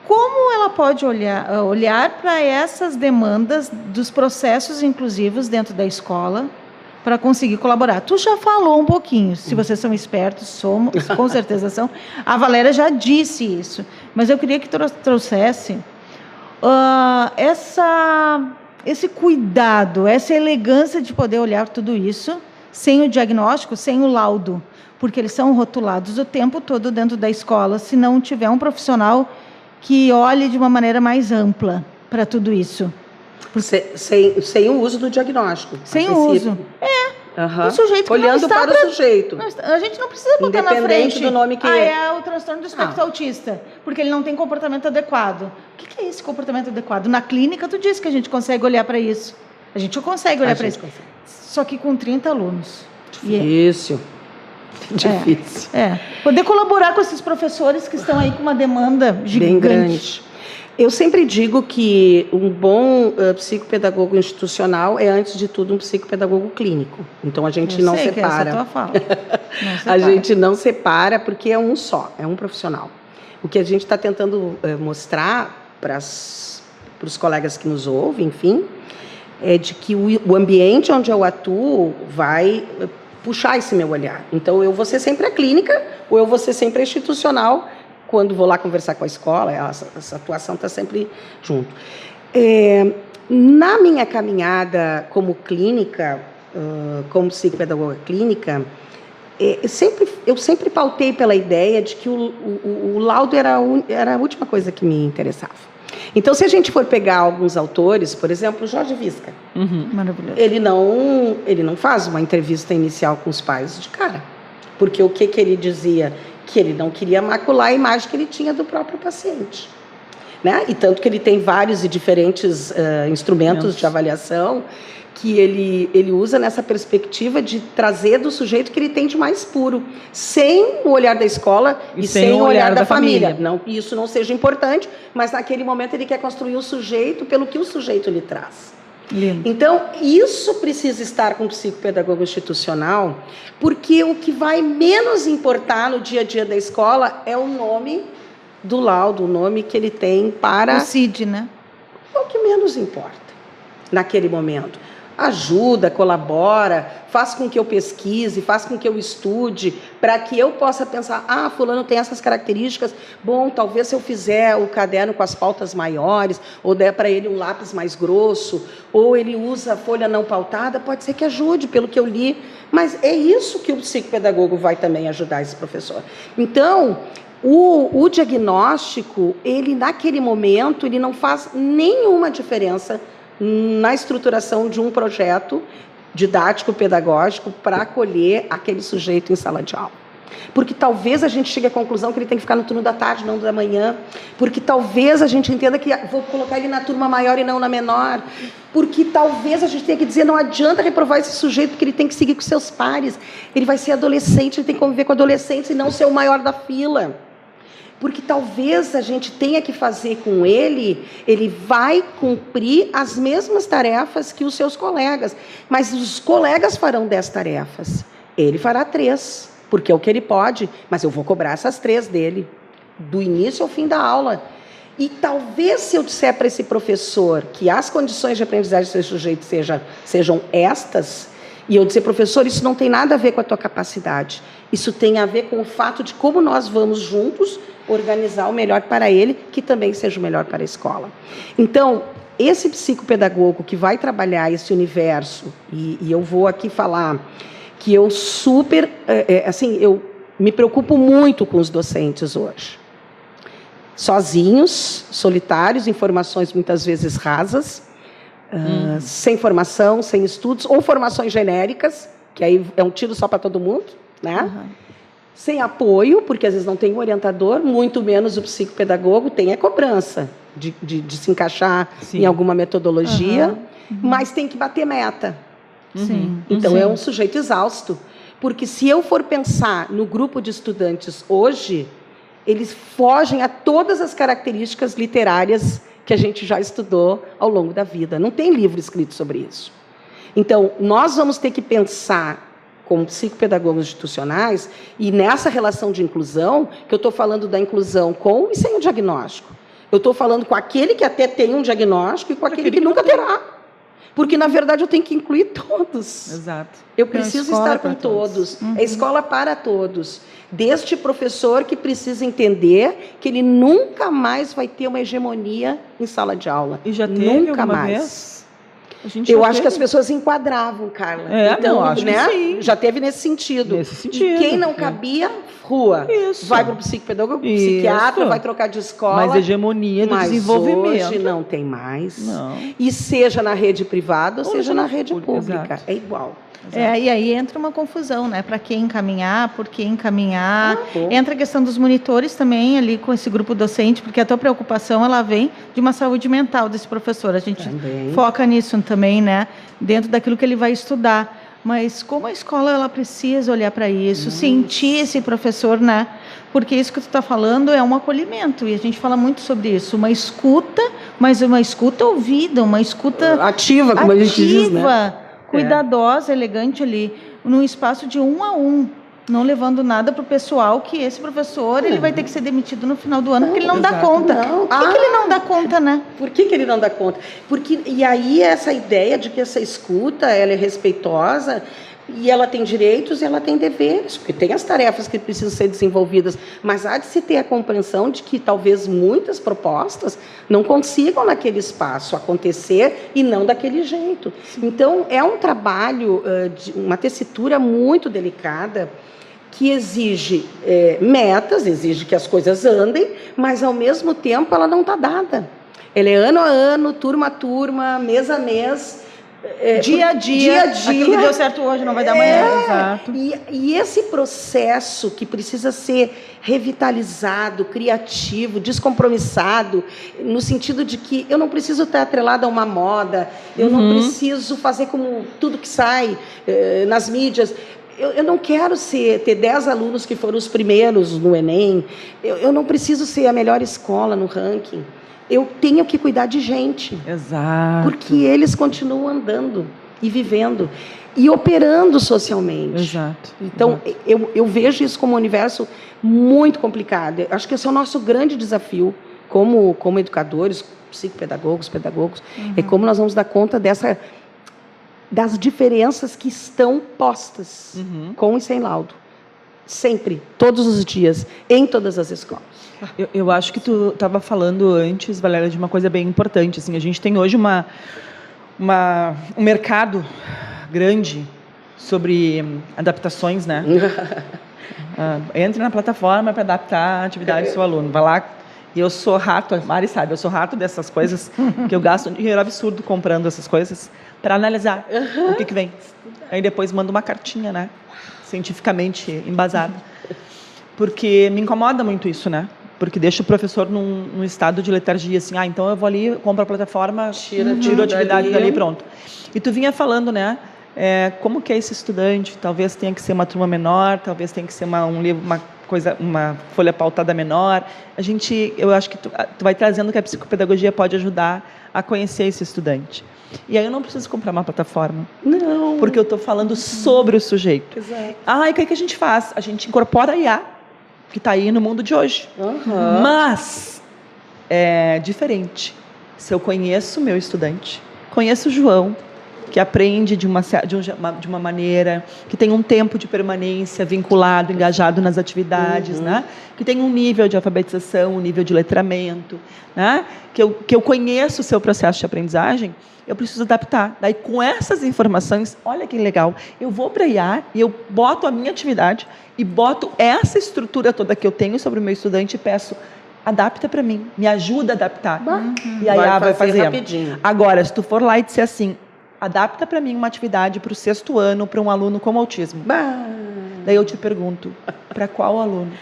como ela pode olhar para essas demandas dos processos inclusivos dentro da escola para conseguir colaborar? Tu já falou um pouquinho, se vocês são espertos, somos, com certeza são. A Valéria já disse isso, mas eu queria que trouxesse esse cuidado, essa elegância de poder olhar tudo isso sem o diagnóstico, sem o laudo, porque eles são rotulados o tempo todo dentro da escola, se não tiver um profissional que olhe de uma maneira mais ampla para tudo isso. Sem o uso do diagnóstico. Sem o uso. O sujeito olhando para o sujeito. A gente não precisa botar na frente. Independente do nome que é o transtorno do espectro autista, porque ele não tem comportamento adequado. O que é esse comportamento adequado? Na clínica, tu disse que a gente consegue olhar para isso. A gente consegue olhar para isso. Só que com 30 alunos. Difícil. Difícil. Poder colaborar com esses professores que estão aí com uma demanda gigante. Bem grande. Eu sempre digo que um bom psicopedagogo institucional é, antes de tudo, um psicopedagogo clínico. Então, a gente não separa. Que essa é a tua fala. A gente não separa porque é um só, é um profissional. O que a gente está tentando mostrar para os colegas que nos ouvem, enfim, é de que o ambiente onde eu atuo vai puxar esse meu olhar. Então, eu vou ser sempre a clínica ou eu vou ser sempre a institucional. Quando vou lá conversar com a escola, essa atuação está sempre junto. Na minha caminhada como clínica, como psicopedagoga clínica, eu sempre pautei pela ideia de que o laudo era a última coisa que me interessava. Então, se a gente for pegar alguns autores, por exemplo, Jorge Visca, maravilhoso. Ele não faz uma entrevista inicial com os pais de cara. Porque o que ele dizia? Que ele não queria macular a imagem que ele tinha do próprio paciente. Né? E tanto que ele tem vários e diferentes instrumentos de avaliação que ele usa nessa perspectiva de trazer do sujeito que ele tem de mais puro, sem o olhar da escola e sem o olhar da família. Não que isso não seja importante, mas naquele momento ele quer construir o sujeito pelo que o sujeito lhe traz. Lindo. Então, isso precisa estar com o psicopedagogo institucional, porque o que vai menos importar no dia a dia da escola é o nome do laudo, o nome que ele tem para... O CID, né? É o que menos importa naquele momento. Ajuda, colabora, faz com que eu pesquise, faz com que eu estude, para que eu possa pensar, fulano tem essas características, bom, talvez se eu fizer o caderno com as pautas maiores, ou der para ele um lápis mais grosso, ou ele usa a folha não pautada, pode ser que ajude, pelo que eu li, mas é isso que o psicopedagogo vai também ajudar esse professor. Então, o diagnóstico, ele naquele momento, ele não faz nenhuma diferença na estruturação de um projeto didático-pedagógico para acolher aquele sujeito em sala de aula. Porque talvez a gente chegue à conclusão que ele tem que ficar no turno da tarde, não da manhã. Porque talvez a gente entenda que vou colocar ele na turma maior e não na menor. Porque talvez a gente tenha que dizer, não adianta reprovar esse sujeito, porque ele tem que seguir com seus pares. Ele vai ser adolescente, ele tem que conviver com adolescentes e não ser o maior da fila. Porque talvez a gente tenha que fazer com ele vai cumprir as mesmas tarefas que os seus colegas, mas os colegas farão 10 tarefas, ele fará 3, porque é o que ele pode, mas eu vou cobrar essas 3 dele, do início ao fim da aula. E talvez se eu disser para esse professor que as condições de aprendizagem desse sujeito sejam estas, e eu dizer, professor, isso não tem nada a ver com a tua capacidade, isso tem a ver com o fato de como nós vamos juntos organizar o melhor para ele, que também seja o melhor para a escola. Então, esse psicopedagogo que vai trabalhar esse universo, e eu vou aqui falar que eu eu me preocupo muito com os docentes hoje. Sozinhos, solitários, informações muitas vezes rasas, sem formação, sem estudos, ou formações genéricas, que aí é um tiro só para todo mundo, né? Sem apoio, porque às vezes não tem um orientador, muito menos o psicopedagogo, tem a cobrança de se encaixar em alguma metodologia, mas tem que bater meta. Então, é um sujeito exausto, porque se eu for pensar no grupo de estudantes hoje, eles fogem a todas as características literárias que a gente já estudou ao longo da vida. Não tem livro escrito sobre isso. Então, nós vamos ter que pensar como psicopedagogos institucionais, e nessa relação de inclusão, que eu estou falando da inclusão com e sem o diagnóstico. Eu estou falando com aquele que até tem um diagnóstico e com aquele que nunca terá. Porque, na verdade, eu tenho que incluir todos. Exato. Eu preciso estar com todos. É escola para todos. Deste professor que precisa entender que ele nunca mais vai ter uma hegemonia em sala de aula. E já teve nunca alguma mais. vez? Eu acho que as pessoas enquadravam, Carla. Então, acho que sim. Já teve nesse sentido. Nesse sentido. E quem não cabia, rua. Isso. Vai para o psicopedagogo, psiquiatra, vai trocar de escola. Mas hegemonia do desenvolvimento. Hoje não tem mais. Não. E seja na rede privada, ou seja na rede pública. Exato. É igual. E aí entra uma confusão, né? Para quem encaminhar, por que encaminhar. Entra a questão dos monitores também ali com esse grupo docente, porque a tua preocupação ela vem de uma saúde mental desse professor. A gente foca nisso também, né? Dentro daquilo que ele vai estudar. Mas como a escola ela precisa olhar para isso, sentir esse professor, né? Porque isso que tu está falando é um acolhimento, e a gente fala muito sobre isso. Uma escuta, mas uma escuta ouvida, uma escuta ativa, como a gente diz, né? Cuidadosa, elegante ali, num espaço de 1 a 1, não levando nada para o pessoal que esse professor ele vai ter que ser demitido no final do ano, porque ele não dá conta. Por que ele não dá conta, né? Por que ele não dá conta? E aí essa ideia de que essa escuta ela é respeitosa, e ela tem direitos e ela tem deveres, porque tem as tarefas que precisam ser desenvolvidas, mas há de se ter a compreensão de que talvez muitas propostas não consigam naquele espaço acontecer e não daquele jeito. Então, é um trabalho, uma tessitura muito delicada, que exige metas, exige que as coisas andem, mas, ao mesmo tempo, ela não está dada. Ela é ano a ano, turma a turma, mês a mês, dia a dia. Aquilo que deu certo hoje não vai dar amanhã. Exato. E esse processo que precisa ser revitalizado, criativo, descompromissado, no sentido de que eu não preciso estar atrelada a uma moda, eu não preciso fazer como tudo que sai nas mídias. Eu não quero ter 10 alunos que foram os primeiros no Enem, eu não preciso ser a melhor escola no ranking. eu tenho que cuidar de gente. Exato. Porque eles continuam andando e vivendo e operando socialmente. Exato. Então, eu vejo isso como um universo muito complicado. Acho que esse é o nosso grande desafio como educadores, psicopedagogos, pedagogos, é como nós vamos dar conta das diferenças que estão postas, com e sem laudo. Sempre, todos os dias, em todas as escolas. Eu acho que tu estava falando antes, Valéria, de uma coisa bem importante. Assim, a gente tem hoje um mercado grande sobre adaptações, né? Entre na plataforma para adaptar a atividade do seu aluno. Vai lá. E eu sou rato, a Mari sabe, eu sou rato dessas coisas, que eu gasto um dinheiro absurdo comprando essas coisas para analisar o que vem. Aí depois mando uma cartinha, né? Cientificamente embasada. Porque me incomoda muito isso, né? Porque deixa o professor num estado de letargia, assim, então eu vou ali, compro a plataforma, tiro a atividade dali, pronto. E tu vinha falando, né? Como que é esse estudante? Talvez tenha que ser uma turma menor, talvez tenha que ser uma folha pautada menor. Eu acho que tu vai trazendo que a psicopedagogia pode ajudar a conhecer esse estudante. E aí eu não preciso comprar uma plataforma. Não. Porque eu estou falando sobre o sujeito. Exato. E o que a gente faz? A gente incorpora a IA, que está aí no mundo de hoje. Mas é diferente. Se eu conheço o meu estudante, conheço o João, que aprende de uma maneira, que tem um tempo de permanência vinculado, engajado nas atividades, né? Que tem um nível de alfabetização, um nível de letramento, né? Que eu conheço o seu processo de aprendizagem, eu preciso adaptar. Daí, com essas informações, olha que legal, eu vou para a IA e eu boto a minha atividade e boto essa estrutura toda que eu tenho sobre o meu estudante e peço, adapta para mim, me ajuda a adaptar. E a IA vai fazer. Rapidinho. Agora, se tu for lá e disser assim, adapta para mim uma atividade para o 6º ano, para um aluno com autismo. Daí eu te pergunto, para qual aluno?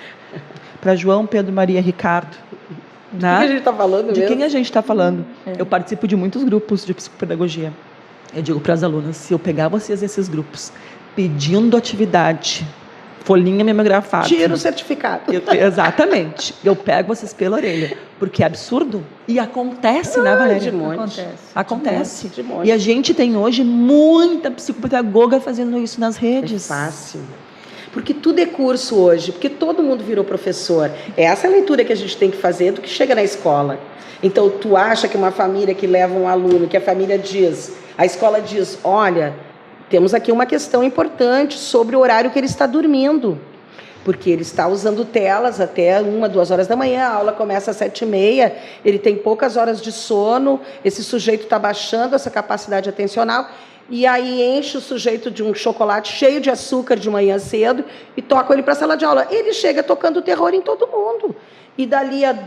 Para João, Pedro, Maria, Ricardo? De quem a gente está falando mesmo? De quem a gente está falando? Eu participo de muitos grupos de psicopedagogia. Eu digo para as alunas, se eu pegar vocês nesses grupos, pedindo atividade, folhinha memografada... Tira o certificado. Exatamente. Eu pego vocês pela orelha. Porque é absurdo. E acontece, né, Valéria? De monte. Acontece. De monte. E a gente tem hoje muita psicopedagoga fazendo isso nas redes. É fácil. Porque tudo é curso hoje, porque todo mundo virou professor. É essa leitura que a gente tem que fazer do que chega na escola. Então, tu acha que uma família que leva um aluno, que a família diz, a escola diz, olha, temos aqui uma questão importante sobre o horário que ele está dormindo. Porque ele está usando telas até 1, 2 horas da manhã, a aula começa às 7h30, ele tem poucas horas de sono, esse sujeito está baixando essa capacidade atencional, e aí enche o sujeito de um chocolate cheio de açúcar de manhã cedo e toca ele para a sala de aula. Ele chega tocando terror em todo mundo. E dali a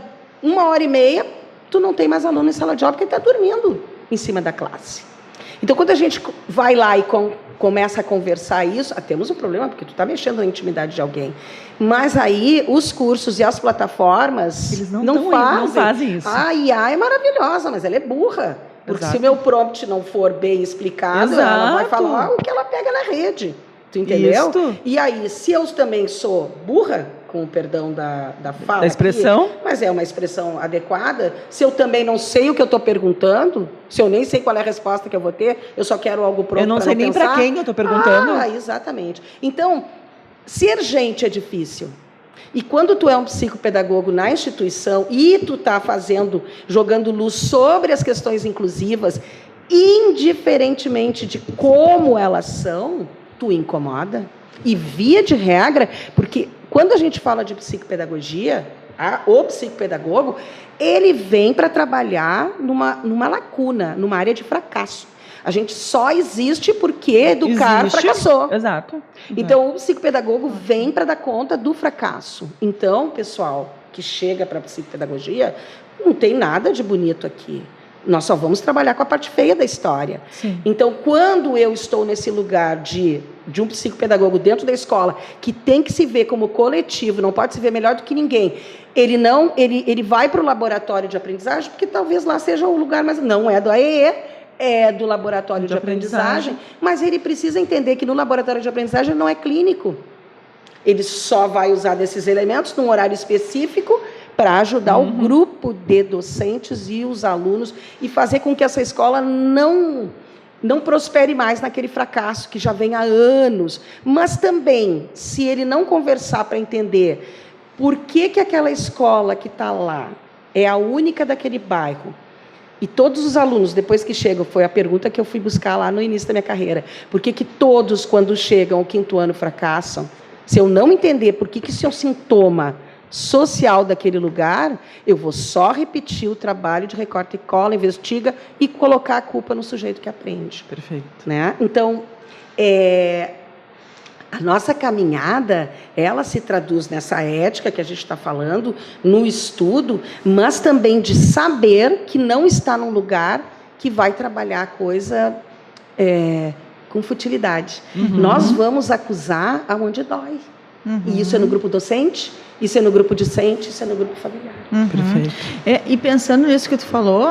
1h30, tu não tem mais aluno em sala de aula porque ele está dormindo em cima da classe. Então, quando a gente vai lá e começa a conversar isso, temos um problema, porque tu está mexendo na intimidade de alguém. Mas aí, os cursos e as plataformas eles não fazem isso. A IA é maravilhosa, mas ela é burra. Porque se o meu prompt não for bem explicado, ela vai falar o que ela pega na rede. Tu entendeu? Isto. E aí, se eu também sou burra, com o perdão da fala... Da expressão. Aqui, mas é uma expressão adequada. Se eu também não sei o que eu estou perguntando, se eu nem sei qual é a resposta que eu vou ter, eu só quero algo pronto para não Eu não sei nem para quem eu estou perguntando. Exatamente. Então, ser gente é difícil. E quando tu é um psicopedagogo na instituição e tu está jogando luz sobre as questões inclusivas, indiferentemente de como elas são, tu incomoda. E via de regra, porque quando a gente fala de psicopedagogia, o psicopedagogo, ele vem para trabalhar numa lacuna, numa área de fracasso. A gente só existe porque educar fracassou. Exato. Então, o psicopedagogo vem para dar conta do fracasso. Então, pessoal que chega para a psicopedagogia, não tem nada de bonito aqui. Nós só vamos trabalhar com a parte feia da história. Sim. Então, quando eu estou nesse lugar de um psicopedagogo dentro da escola, que tem que se ver como coletivo, não pode se ver melhor do que ninguém, ele vai para o laboratório de aprendizagem, porque talvez lá seja o lugar, mas não é do AEE, é do laboratório de aprendizagem, mas ele precisa entender que no laboratório de aprendizagem ele não é clínico. Ele só vai usar desses elementos num horário específico para ajudar o grupo de docentes e os alunos e fazer com que essa escola não prospere mais naquele fracasso que já vem há anos. Mas também, se ele não conversar para entender por que aquela escola que está lá é a única daquele bairro, e todos os alunos, depois que chegam, foi a pergunta que eu fui buscar lá no início da minha carreira, por que todos, quando chegam ao 5º ano, fracassam? Se eu não entender por que isso é um sintoma social daquele lugar, eu vou só repetir o trabalho de recorta e cola, investiga e colocar a culpa no sujeito que aprende. Perfeito. Né? Então, a nossa caminhada, ela se traduz nessa ética que a gente está falando, no estudo, mas também de saber que não está num lugar que vai trabalhar a coisa com futilidade. Nós vamos acusar aonde dói. E isso é no grupo docente, isso é no grupo discente, isso é no grupo familiar. Perfeito. E pensando nisso que tu falou,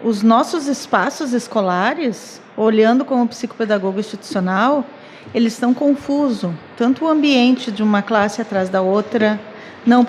os nossos espaços escolares, olhando como psicopedagogo institucional, eles estão confusos. Tanto o ambiente de uma classe atrás da outra não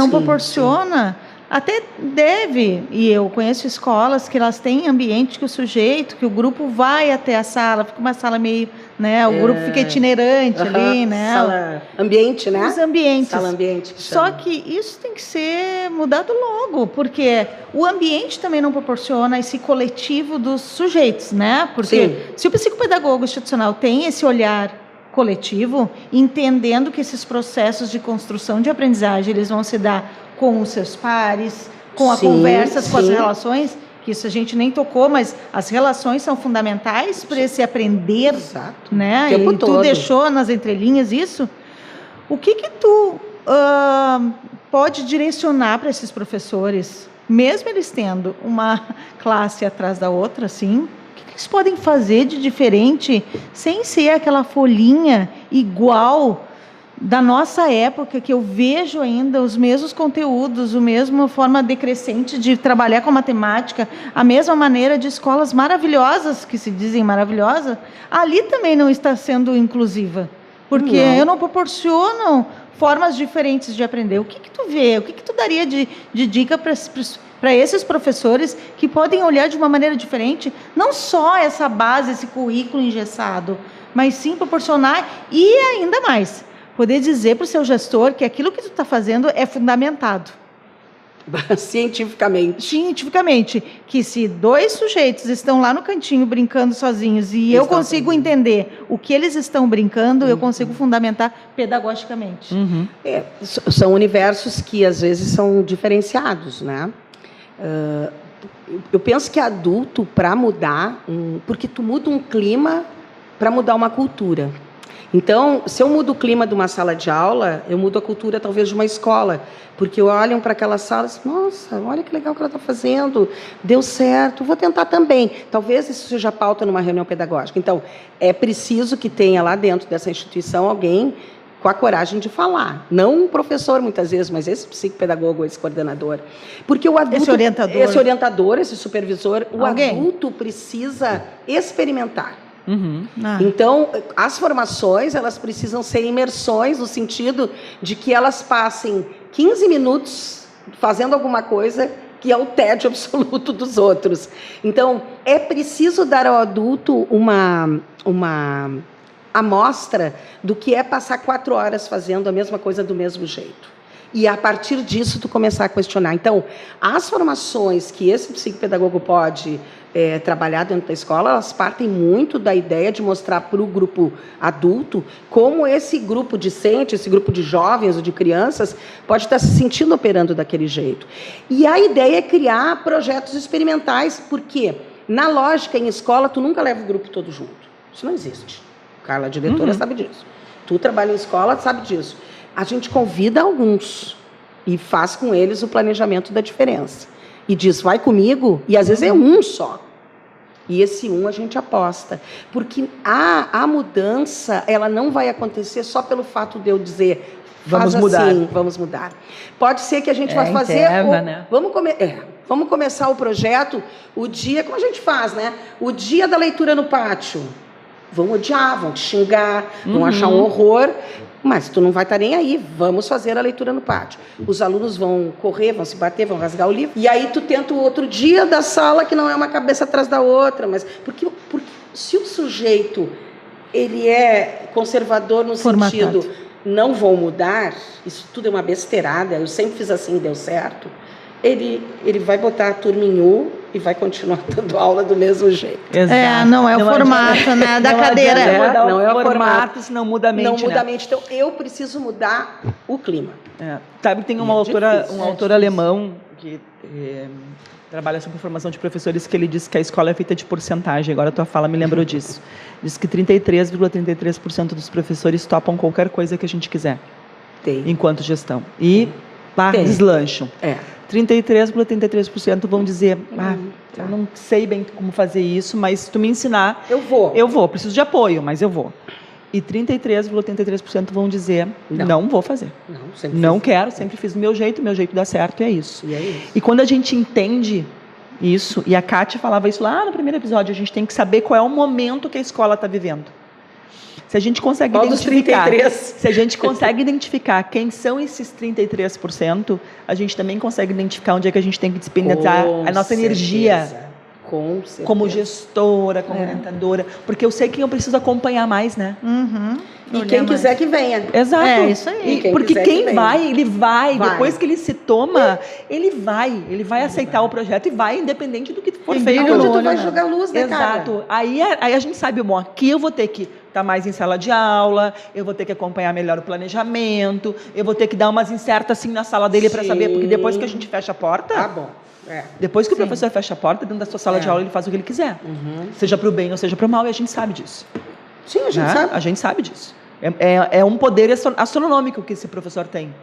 proporciona. Sim. Até deve, e eu conheço escolas que elas têm ambiente que o sujeito, que o grupo vai até a sala, fica uma sala meio, né, o grupo fica itinerante ali, né? Sala ambiente, né? Os ambientes. Sala ambiente. Só que isso tem que ser mudado logo, porque o ambiente também não proporciona esse coletivo dos sujeitos, né? Porque se o psicopedagogo institucional tem esse olhar coletivo, entendendo que esses processos de construção de aprendizagem, eles vão se dar com os seus pares, com as conversas, com as relações, que isso a gente nem tocou, mas as relações são fundamentais para esse aprender. Exato. Né? E tu deixou nas entrelinhas isso. O que tu pode direcionar para esses professores, mesmo eles tendo uma classe atrás da outra, assim, o que eles podem fazer de diferente, sem ser aquela folhinha igual da nossa época, que eu vejo ainda os mesmos conteúdos, a mesma forma decrescente de trabalhar com matemática, a mesma maneira de escolas maravilhosas, que se dizem maravilhosas, ali também não está sendo inclusiva, porque eu não proporciono formas diferentes de aprender. O que tu vê? O que tu daria de dica para esses professores que podem olhar de uma maneira diferente, não só essa base, esse currículo engessado, mas sim proporcionar e ainda mais, poder dizer para o seu gestor que aquilo que tu está fazendo é fundamentado. Cientificamente. Que se 2 sujeitos estão lá no cantinho brincando sozinhos e eu consigo entender o que eles estão brincando, eu consigo fundamentar pedagogicamente. São universos que, às vezes, são diferenciados, né? Eu penso que adulto, para mudar, porque tu muda um clima para mudar uma cultura. Então, se eu mudo o clima de uma sala de aula, eu mudo a cultura, talvez, de uma escola. Porque olham para aquela sala e dizem, nossa, olha que legal que ela está fazendo, deu certo, vou tentar também. Talvez isso seja pauta numa reunião pedagógica. Então, é preciso que tenha lá dentro dessa instituição alguém com a coragem de falar. Não um professor, muitas vezes, mas esse psicopedagogo, esse coordenador. Porque o adulto... Esse orientador, esse supervisor, o adulto precisa experimentar. Então, as formações, elas precisam ser imersões, no sentido de que elas passem 15 minutos fazendo alguma coisa que é o tédio absoluto dos outros. Então, é preciso dar ao adulto uma amostra do que é passar 4 horas fazendo a mesma coisa do mesmo jeito. E, a partir disso, tu começar a questionar. Então, as formações que esse psicopedagogo pode trabalhar dentro da escola, elas partem muito da ideia de mostrar para o grupo adulto como esse grupo discente, esse grupo de jovens ou de crianças, pode estar se sentindo operando daquele jeito. E a ideia é criar projetos experimentais, porque, na lógica, em escola, tu nunca leva o grupo todo junto. Isso não existe. Carla, a diretora, sabe disso. Tu trabalha em escola, sabe disso. A gente convida alguns e faz com eles o planejamento da diferença. E diz, vai comigo, e às vezes é um só. E esse a gente aposta. Porque a mudança, ela não vai acontecer só pelo fato de eu dizer, vamos mudar. Assim, vamos mudar. Pode ser que a gente vai fazer... né? Vamos começar o projeto, o dia, como a gente faz, né? O dia da leitura no pátio. Vão odiar, vão te xingar, vão achar um horror... mas tu não vai estar nem aí, vamos fazer a leitura no pátio. Os alunos vão correr, vão se bater, vão rasgar o livro, e aí tu tenta o outro dia da sala, que não é uma cabeça atrás da outra, mas porque se o sujeito ele é conservador no sentido, não vou mudar, isso tudo é uma besteirada, eu sempre fiz assim e deu certo, ele vai botar a turma em U e vai continuar dando aula do mesmo jeito. Exato. Não é o formato, né, da cadeira. Não é o formato, senão muda a mente. Não muda a mente. Então, eu preciso mudar o clima. Sabe, tem um autor alemão que trabalha sobre formação de professores, que ele diz que a escola é feita de porcentagem. Agora a tua fala me lembrou disso. Diz que 33,33% dos professores topam qualquer coisa que a gente quiser. Enquanto gestão. E deslancham. 33,33% vão dizer, eu não sei bem como fazer isso, mas se tu me ensinar, eu vou, preciso de apoio, mas eu vou. E 33,83% vão dizer, não vou fazer. Não quero, sempre fiz do meu jeito dá certo, e é isso. E quando a gente entende isso, e a Kátia falava isso lá no primeiro episódio, a gente tem que saber qual é o momento que a escola está vivendo. Se a gente consegue identificar quem são esses 33%, a gente também consegue identificar onde é que a gente tem que disponibilizar a nossa energia. Com certeza. Como gestora, como orientadora, porque eu sei que eu preciso acompanhar mais, né? E quem quiser que venha. Exato. É isso aí. Porque quem vai, ele vai. Depois que ele se toma, ele vai aceitar o projeto e vai, independente do que for feito. Onde tu vai jogar luz, né, cara? Exato. Aí a gente sabe, bom, aqui eu vou ter que estar mais em sala de aula, eu vou ter que acompanhar melhor o planejamento, eu vou ter que dar umas insertas assim na sala dele para saber, porque depois que a gente fecha a porta... bom. Depois que o professor fecha a porta, dentro da sua sala de aula, ele faz o que ele quiser. Seja para o bem ou seja para o mal, e a gente sabe disso. Sim, a gente sabe. A gente sabe disso. É um poder astronômico que esse professor tem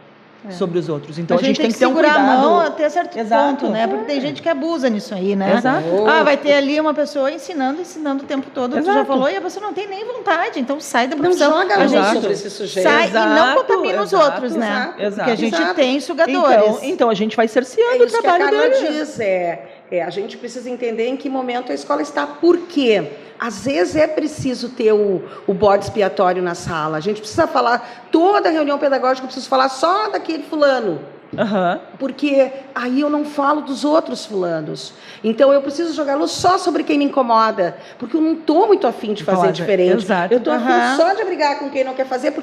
sobre os outros. Então a gente tem que ter um cuidado. Segurar a mão até certo ponto, né? Porque tem gente que abusa nisso aí, né? Exato. Vai ter ali uma pessoa ensinando o tempo todo. Tu já falou, e a pessoa não tem nem vontade. Então sai da profissão. Não joga a gente sobre esse sujeito. Sai e não contamina os outros, né? Porque a gente tem sugadores. Então a gente vai cerceando o trabalho dele. É isso que a Carla diz. A gente precisa entender em que momento a escola está. Por quê? Às vezes é preciso ter o bode expiatório na sala. A gente precisa falar, toda reunião pedagógica eu preciso falar só daquele fulano. Porque aí eu não falo dos outros fulanos. Então eu preciso jogar luz só sobre quem me incomoda. Porque eu não estou muito afim de fazer diferente. Eu estou afim só de brigar com quem não quer fazer.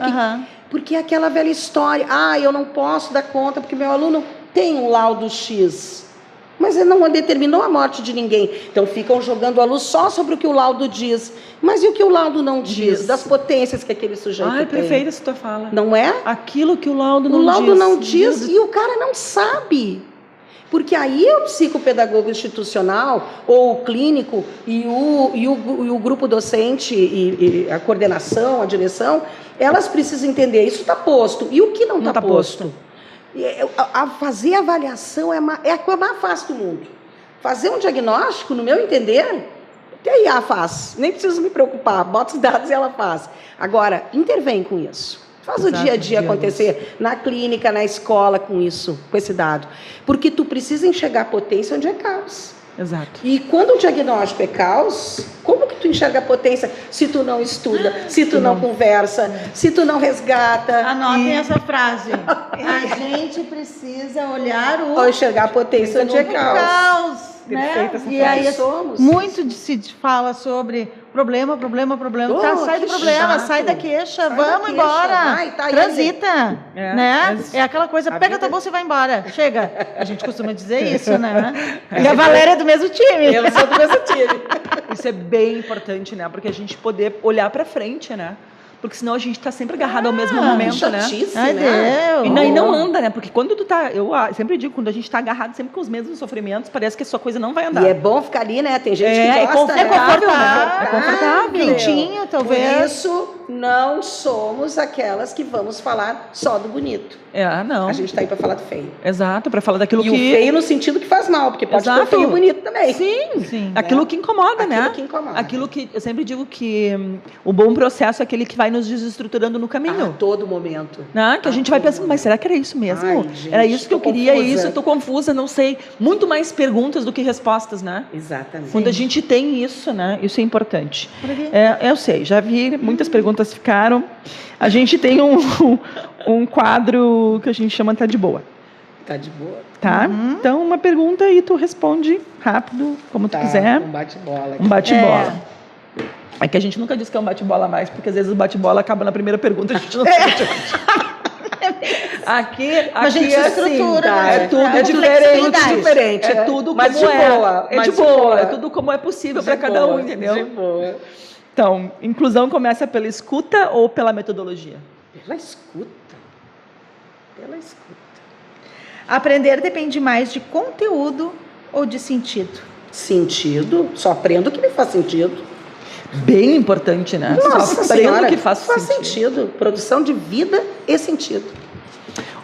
Porque é aquela velha história. Eu não posso dar conta porque meu aluno tem um laudo X. Mas ele não determinou a morte de ninguém. Então ficam jogando a luz só sobre o que o laudo diz. Mas e o que o laudo não diz? Das potências que aquele sujeito tem. Perfeita essa tua fala. Não é? Aquilo que o laudo não diz. O laudo não diz e o cara não sabe. Porque aí o psicopedagogo institucional, ou o clínico, e o grupo docente, e a coordenação, a direção, elas precisam entender, isso está posto. E o que não está posto? Fazer avaliação é a coisa mais fácil do mundo. Fazer um diagnóstico, no meu entender, que a IA faz. Nem preciso me preocupar, bota os dados e ela faz. Agora, intervém com isso. Faz o dia a dia acontecer na clínica, na escola, com isso, com esse dado. Porque tu precisa enxergar a potência onde é caos. Exato. E quando o diagnóstico é caos, como que tu enxerga a potência se tu não estuda, se tu não conversa, se tu não resgata? Anotem essa frase. A gente precisa olhar ou enxergar a potência onde é caos. Né? E aí muito se fala sobre problema. Sai do problema, sai da queixa, vamos embora. Transita. Né? É aquela coisa, pega a tua bolsa e vai embora. Chega. A gente costuma dizer isso, né? E a Valéria é do mesmo time. Eu sou do mesmo time. Isso é bem importante, né? Porque a gente poder olhar pra frente, né? Porque senão a gente tá sempre agarrado ao mesmo momento, chatice, né? né? E não anda, né? Porque quando tu tá... Eu sempre digo, quando a gente tá agarrado sempre com os mesmos sofrimentos, parece que a sua coisa não vai andar. E é bom ficar ali, né? Tem gente que gosta, é confortável. Quentinho, talvez. Por isso, não somos aquelas que vamos falar só do bonito. Não. A gente tá aí pra falar do feio. Exato, pra falar daquilo e o feio no sentido que faz mal, porque pode ter feio e bonito também. Sim. Aquilo que incomoda, né? Aquilo que incomoda. Aquilo que... Eu sempre digo que o bom processo é aquele que vai nos desestruturando no caminho. A todo momento. Né? Que a gente vai pensando, mas será que era isso mesmo? Gente, era isso que eu queria, eu tô confusa, não sei. Muito mais perguntas do que respostas, né? Exatamente. Quando a gente tem isso, né? Isso é importante. Eu sei, já vi muitas perguntas todas ficaram. A gente tem um quadro que a gente chama Tá de Boa. Tá de boa. Tá? Então, uma pergunta e tu responde rápido, como tu quiser. Um bate-bola. Um bate-bola. É que a gente nunca diz que é um bate-bola mais, porque às vezes o bate-bola acaba na primeira pergunta, a gente não sabe. Aqui a gente é estrutura, assim, né? é tudo É diferente. É tudo mas como de é. boa, É mas de de boa. boa. É tudo como é possível para cada um, entendeu? De boa. Então, inclusão começa pela escuta ou pela metodologia? Pela escuta. Pela escuta. Aprender depende mais de conteúdo ou de sentido? Sentido. Só aprendo o que me faz sentido. Bem importante, né? Nossa Só aprendo Senhora, o que faz sentido. sentido. Produção de vida e sentido.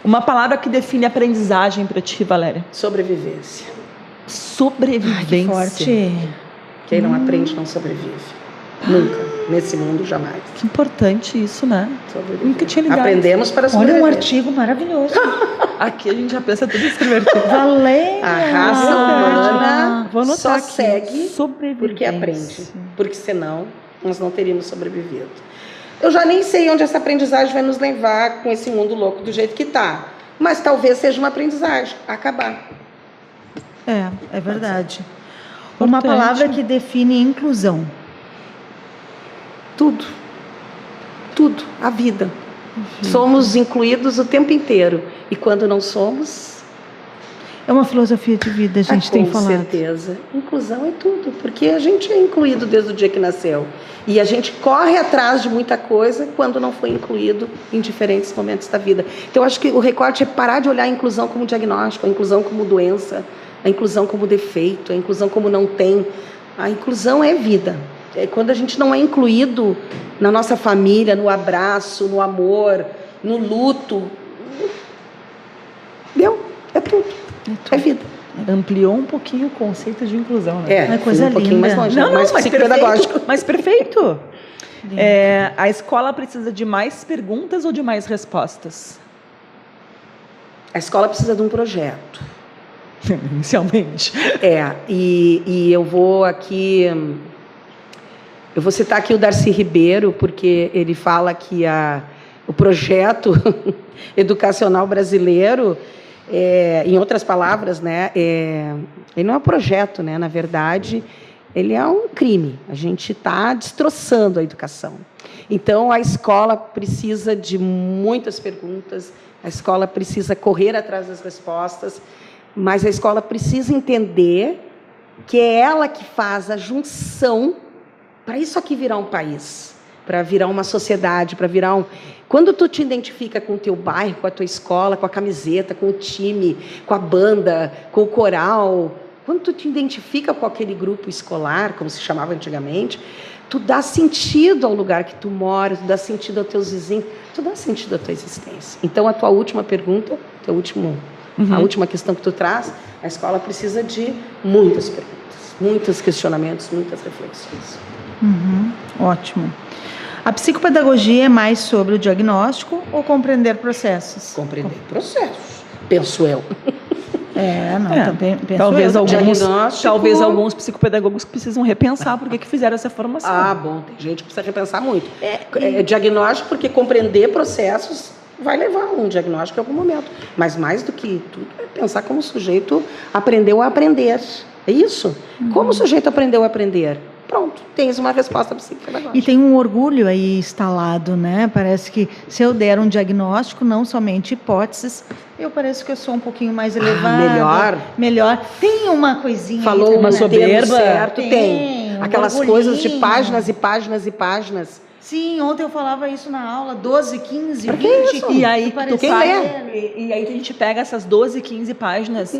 Uma palavra que define aprendizagem para ti, Valéria. Sobrevivência. Sobrevivência. Forte. Quem não aprende não sobrevive. Nunca. Nesse mundo, jamais. Que importante isso, né? Sobreviver. Nunca tinha ligado. Aprendemos para Olha sobreviver. um artigo maravilhoso. Aqui a gente já pensa tudo escrever. Valéria. A raça humana Vou anotar só aqui. segue Sobrevivência. porque aprende. Porque senão nós não teríamos sobrevivido. Eu já nem sei onde essa aprendizagem vai nos levar com esse mundo louco do jeito que está. Mas talvez seja uma aprendizagem. Acabar. É verdade. Uma Importante. palavra que define inclusão. Tudo. Tudo. A vida. Somos incluídos o tempo inteiro. E quando não somos... É uma filosofia de vida, a gente tem falado. Com certeza. Inclusão é tudo. Porque a gente é incluído desde o dia que nasceu. E a gente corre atrás de muita coisa quando não foi incluído em diferentes momentos da vida. Então, eu acho que o recorte é parar de olhar a inclusão como diagnóstico, a inclusão como doença, a inclusão como defeito, a inclusão como não tem. A inclusão é vida. É quando a gente não é incluído na nossa família, no abraço, no amor, no luto. Deu? É tudo. É vida. Ampliou um pouquinho o conceito de inclusão, né? É coisa um pouquinho linda. mais longe, Não, mais mas psicopedagógico. perfeito. Mas perfeito. A escola precisa de mais perguntas ou de mais respostas? A escola precisa de um projeto. Inicialmente. E eu vou aqui... Eu vou citar aqui o Darcy Ribeiro, porque ele fala que o projeto educacional brasileiro, em outras palavras, né, ele não é um projeto, né, na verdade, ele é um crime. A gente está destroçando a educação. Então, a escola precisa de muitas perguntas, a escola precisa correr atrás das respostas, mas a escola precisa entender que é ela que faz a junção para isso aqui virar um país, para virar uma sociedade, para virar um... Quando tu te identifica com o teu bairro, com a tua escola, com a camiseta, com o time, com a banda, com o coral, quando tu te identifica com aquele grupo escolar, como se chamava antigamente, tu dá sentido ao lugar que tu mora, tu dá sentido aos teus vizinhos, tu dá sentido à tua existência. Então, a tua última pergunta, a última questão que tu traz, a escola precisa de muitas perguntas, muitos questionamentos, muitas reflexões. Ótimo. A psicopedagogia é mais sobre o diagnóstico ou compreender processos? Compreender processos, penso eu. Também penso Talvez alguns psicopedagogos precisam repensar por que fizeram essa formação. Bom, tem gente que precisa repensar muito. Diagnóstico, porque compreender processos vai levar a um diagnóstico em algum momento. Mas mais do que tudo, é pensar como o sujeito aprendeu a aprender. É isso? Como o sujeito aprendeu a aprender? Pronto, tens uma resposta psicopedagógica. E tem um orgulho aí instalado, né? Parece que se eu der um diagnóstico, não somente hipóteses, eu pareço que eu sou um pouquinho mais elevada. Melhor. Tem uma coisinha Falou aí, uma né? soberba. Certo, Tem. tem. Aquelas coisas de páginas e páginas e páginas. Sim, ontem eu falava isso na aula, 12, 15, Pra 20. que isso? E aí, Quem e aí a gente pega essas 12, 15 páginas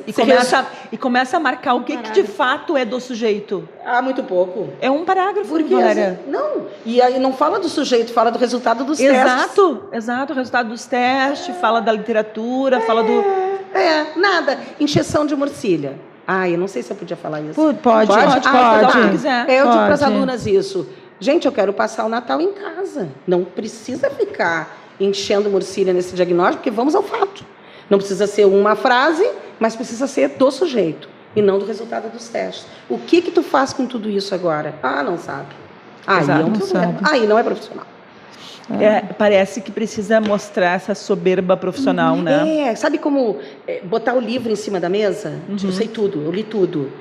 e começa a marcar o que de fato é do sujeito. Muito pouco. É um parágrafo, Porque Valéria. não. E aí não fala do sujeito, fala do resultado dos testes. Exato. O resultado dos testes, fala da literatura, fala do... Nada. Injeção de morcilha. Eu não sei se eu podia falar isso. Pode. Se quiser. Eu digo para as alunas isso. Gente, eu quero passar o Natal em casa. Não precisa ficar enchendo morcilha nesse diagnóstico, porque vamos ao fato. Não precisa ser uma frase, mas precisa ser do sujeito e não do resultado dos testes. O que tu faz com tudo isso agora? Não sabe. Exato, Aí é um problema. Aí não é profissional. Parece que precisa mostrar essa soberba profissional, né? Sabe como botar o livro em cima da mesa? Eu sei tudo, eu li tudo.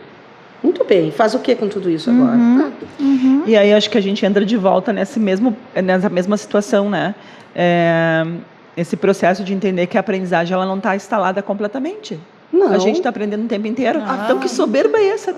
Muito bem, faz o que com tudo isso agora? E aí acho que a gente entra de volta nessa mesma situação, né? Esse processo de entender que a aprendizagem ela não está instalada completamente. Não. A gente está aprendendo o tempo inteiro. Então, que soberba é essa?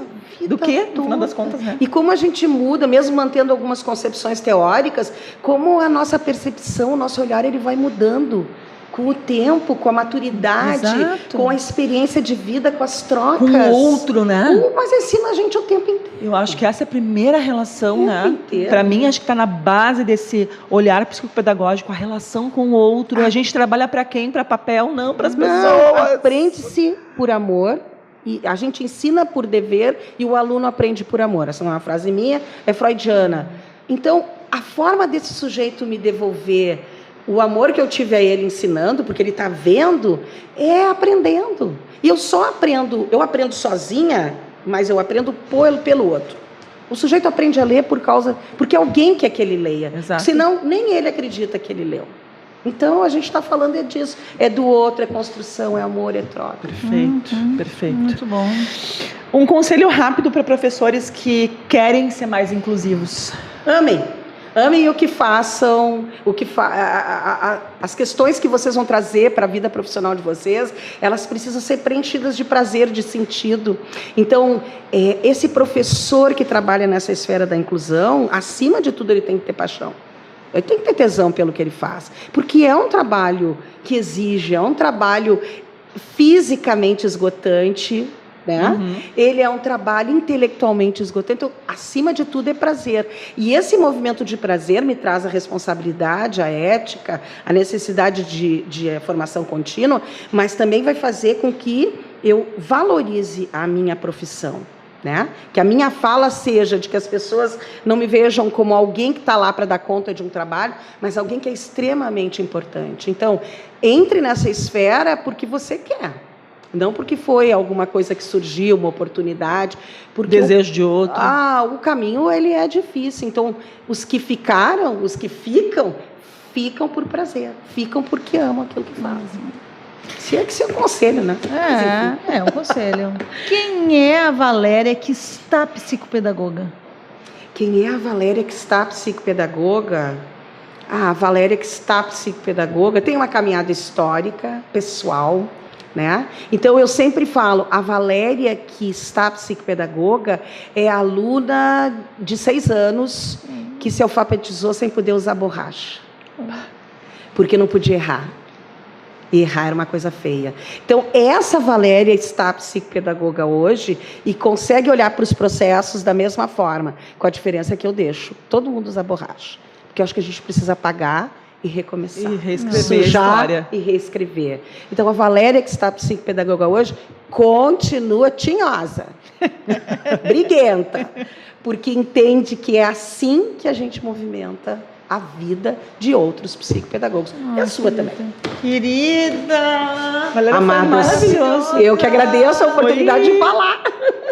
Do quê? No final das contas, né? E como a gente muda, mesmo mantendo algumas concepções teóricas, como a nossa percepção, o nosso olhar, ele vai mudando com o tempo, com a maturidade, Exato. com a experiência de vida, com as trocas. Com o outro, né? Mas ensina a gente o tempo inteiro. Eu acho que essa é a primeira relação, né? inteiro. Para mim, acho que está na base desse olhar psicopedagógico, a relação com o outro. A gente trabalha para quem? Para papel? Não, para as pessoas. Aprende-se por amor. E a gente ensina por dever e o aluno aprende por amor. Essa não é uma frase minha, é freudiana. Então, a forma desse sujeito me devolver o amor que eu tive a ele ensinando, porque ele está vendo, é aprendendo. E eu aprendo sozinha, mas eu aprendo pelo outro. O sujeito aprende a ler porque alguém quer que ele leia. Exato. Senão, nem ele acredita que ele leu. Então, a gente está falando disso. É do outro, é construção, é amor, é troca. Perfeito, perfeito. Muito bom. Um conselho rápido para professores que querem ser mais inclusivos. Amem o que façam, as questões que vocês vão trazer para a vida profissional de vocês, elas precisam ser preenchidas de prazer, de sentido. Então, esse professor que trabalha nessa esfera da inclusão, acima de tudo, ele tem que ter paixão. Ele tem que ter tesão pelo que ele faz. Porque é um trabalho que exige, é um trabalho fisicamente esgotante, né? Ele é um trabalho intelectualmente esgotante. Então, acima de tudo, é prazer. E esse movimento de prazer me traz a responsabilidade, a ética, a necessidade de formação contínua, mas também vai fazer com que eu valorize a minha profissão. Né? Que a minha fala seja de que as pessoas não me vejam como alguém que está lá para dar conta de um trabalho, mas alguém que é extremamente importante. Então, entre nessa esfera porque você quer. Não porque foi alguma coisa que surgiu, uma oportunidade. Porque desejo de outro. O caminho ele é difícil. Então, os que ficaram, os que ficam por prazer. Ficam porque amam aquilo que fazem. Se é que ser um conselho, né? É um conselho. Quem é a Valéria que está psicopedagoga? Quem é a Valéria que está psicopedagoga? A Valéria que está psicopedagoga tem uma caminhada histórica, pessoal, né? Então, eu sempre falo, a Valéria que está psicopedagoga é a aluna de 6 anos que se alfabetizou sem poder usar borracha. Porque não podia errar. E errar era uma coisa feia. Então, essa Valéria está psicopedagoga hoje e consegue olhar para os processos da mesma forma, com a diferença que eu deixo todo mundo usar borracha. Porque eu acho que a gente precisa apagar e recomeçar. E reescrever a história. E reescrever. Então, a Valéria que está psicopedagoga hoje continua tinhosa, briguenta, porque entende que é assim que a gente movimenta a vida de outros psicopedagogos. E a sua também. Querida! Valéria, Amados, foi maravilhoso. eu que agradeço a oportunidade de falar.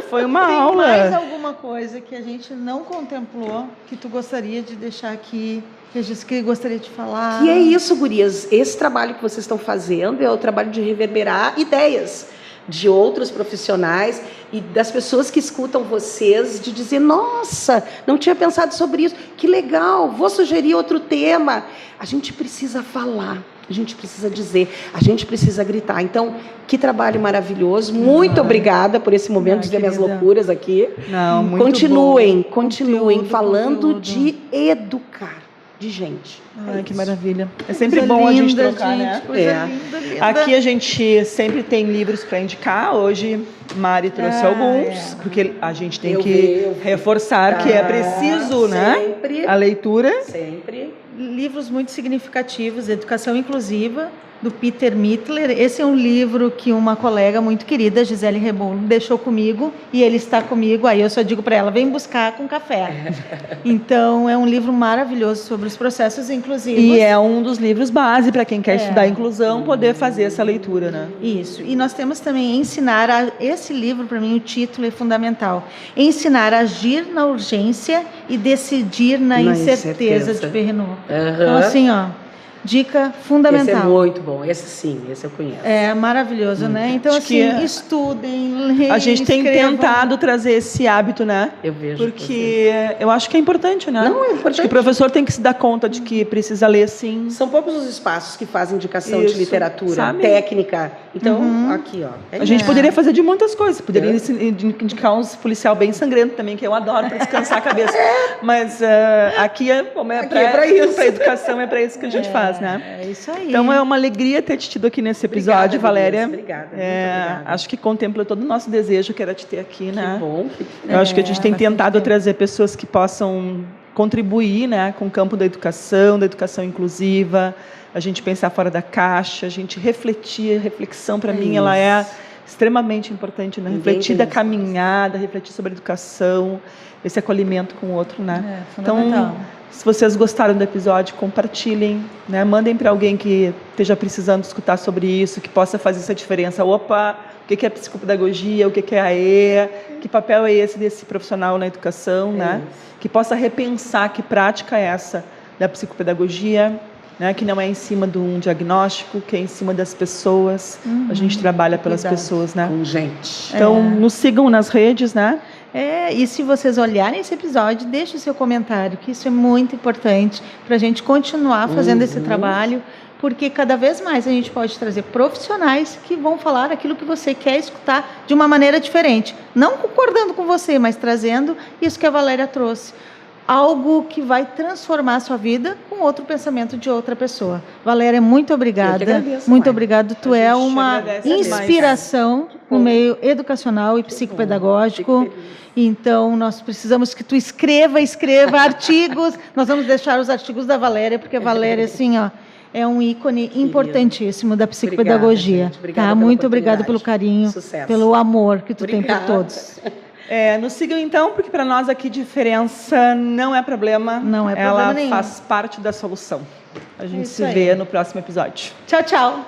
Foi uma Tem aula. mais alguma coisa que a gente não contemplou, que tu gostaria de deixar aqui, que gostaria de falar? E é isso, gurias. Esse trabalho que vocês estão fazendo é o trabalho de reverberar ideias de outros profissionais e das pessoas que escutam vocês, de dizer, nossa, não tinha pensado sobre isso, que legal, vou sugerir outro tema. A gente precisa falar, a gente precisa dizer, a gente precisa gritar. Então, que trabalho maravilhoso, muito obrigada por esse momento de ver minhas loucuras aqui. Não, muito continuem Conteúdo, falando conteúdo. de educar, de gente. Ai, que maravilha. É Coisa sempre bom a gente linda, trocar, né? Coisa linda. Aqui a gente sempre tem livros para indicar. Hoje, Mari trouxe alguns, porque a gente tem que reforçar que é preciso, né? Sempre. A leitura. Sempre. Livros muito significativos, educação inclusiva, do Peter Mittler. Esse é um livro que uma colega muito querida, Gisele Rebolo, deixou comigo e ele está comigo. Aí eu só digo para ela, vem buscar com café. Então, é um livro maravilhoso sobre os processos inclusivos. E é um dos livros base para quem quer estudar inclusão, poder fazer essa leitura, né? Isso. E nós temos também esse livro, para mim, o título é fundamental. Ensinar a agir na urgência e decidir na incerteza de Perrenot. Então, assim, ó, dica fundamental. Esse é muito bom, esse eu conheço. É maravilhoso, né? Então, Acho assim, que estudem, leiam, a gente tem escrevam. tentado trazer esse hábito, né? Eu vejo. Porque eu acho que é importante, né? Não, é importante. Acho que o professor tem que se dar conta de que precisa ler, sim. São poucos os espaços que fazem indicação Isso, de literatura, sabe? técnica. Então, aqui, ó. A gente poderia fazer de muitas coisas. Poderia indicar uns policial bem sangrento também, que eu adoro, para descansar a cabeça. Mas aqui é para isso. Para educação, é para isso que a gente faz, né? É isso aí. Então é uma alegria ter te tido aqui nesse episódio, Obrigada, Valéria. Denise, obrigada, muito obrigada. Acho que contempla todo o nosso desejo, que era te ter aqui, né? Que bom. Eu acho que a gente tem bastante tentado tempo. trazer pessoas que possam contribuir, né, com o campo da educação inclusiva, a gente pensar fora da caixa, a gente refletir. A reflexão, para mim, ela é extremamente importante, né? Refletir da caminhada, refletir sobre a educação, esse acolhimento com o outro, né? Fundamental. Então, se vocês gostaram do episódio, compartilhem, né? Mandem para alguém que esteja precisando escutar sobre isso, que possa fazer essa diferença. Opa, o que é psicopedagogia, o que é AE, que papel é esse desse profissional na educação, né? Que possa repensar que prática é essa da psicopedagogia, né? Que não é em cima de um diagnóstico, que é em cima das pessoas. A gente trabalha pelas pessoas, né? Com gente. Então, nos sigam nas redes, né? E se vocês olharem esse episódio, deixe o seu comentário, que isso é muito importante para a gente continuar fazendo esse trabalho, porque cada vez mais a gente pode trazer profissionais que vão falar aquilo que você quer escutar de uma maneira diferente. Não concordando com você, mas trazendo isso que a Valéria trouxe. Algo que vai transformar a sua vida com outro pensamento de outra pessoa. Valéria, muito obrigada. Eu que agradeço, muito Mari. obrigada. Tu é uma agradece demais. inspiração no meio educacional e psicopedagógico. Então, nós precisamos que tu escreva artigos. Nós vamos deixar os artigos da Valéria, porque a Valéria, assim, ó, é um ícone importantíssimo da psicopedagogia. Obrigada, gente. Obrigada pela Muito obrigada pelo oportunidade. carinho, Sucesso. pelo amor que tu tem por Obrigada. todos. Nos sigam então, porque para nós aqui diferença não é problema. Não é problema Ela nenhum. faz parte da solução. A gente isso se aí. vê no próximo episódio. Tchau, tchau.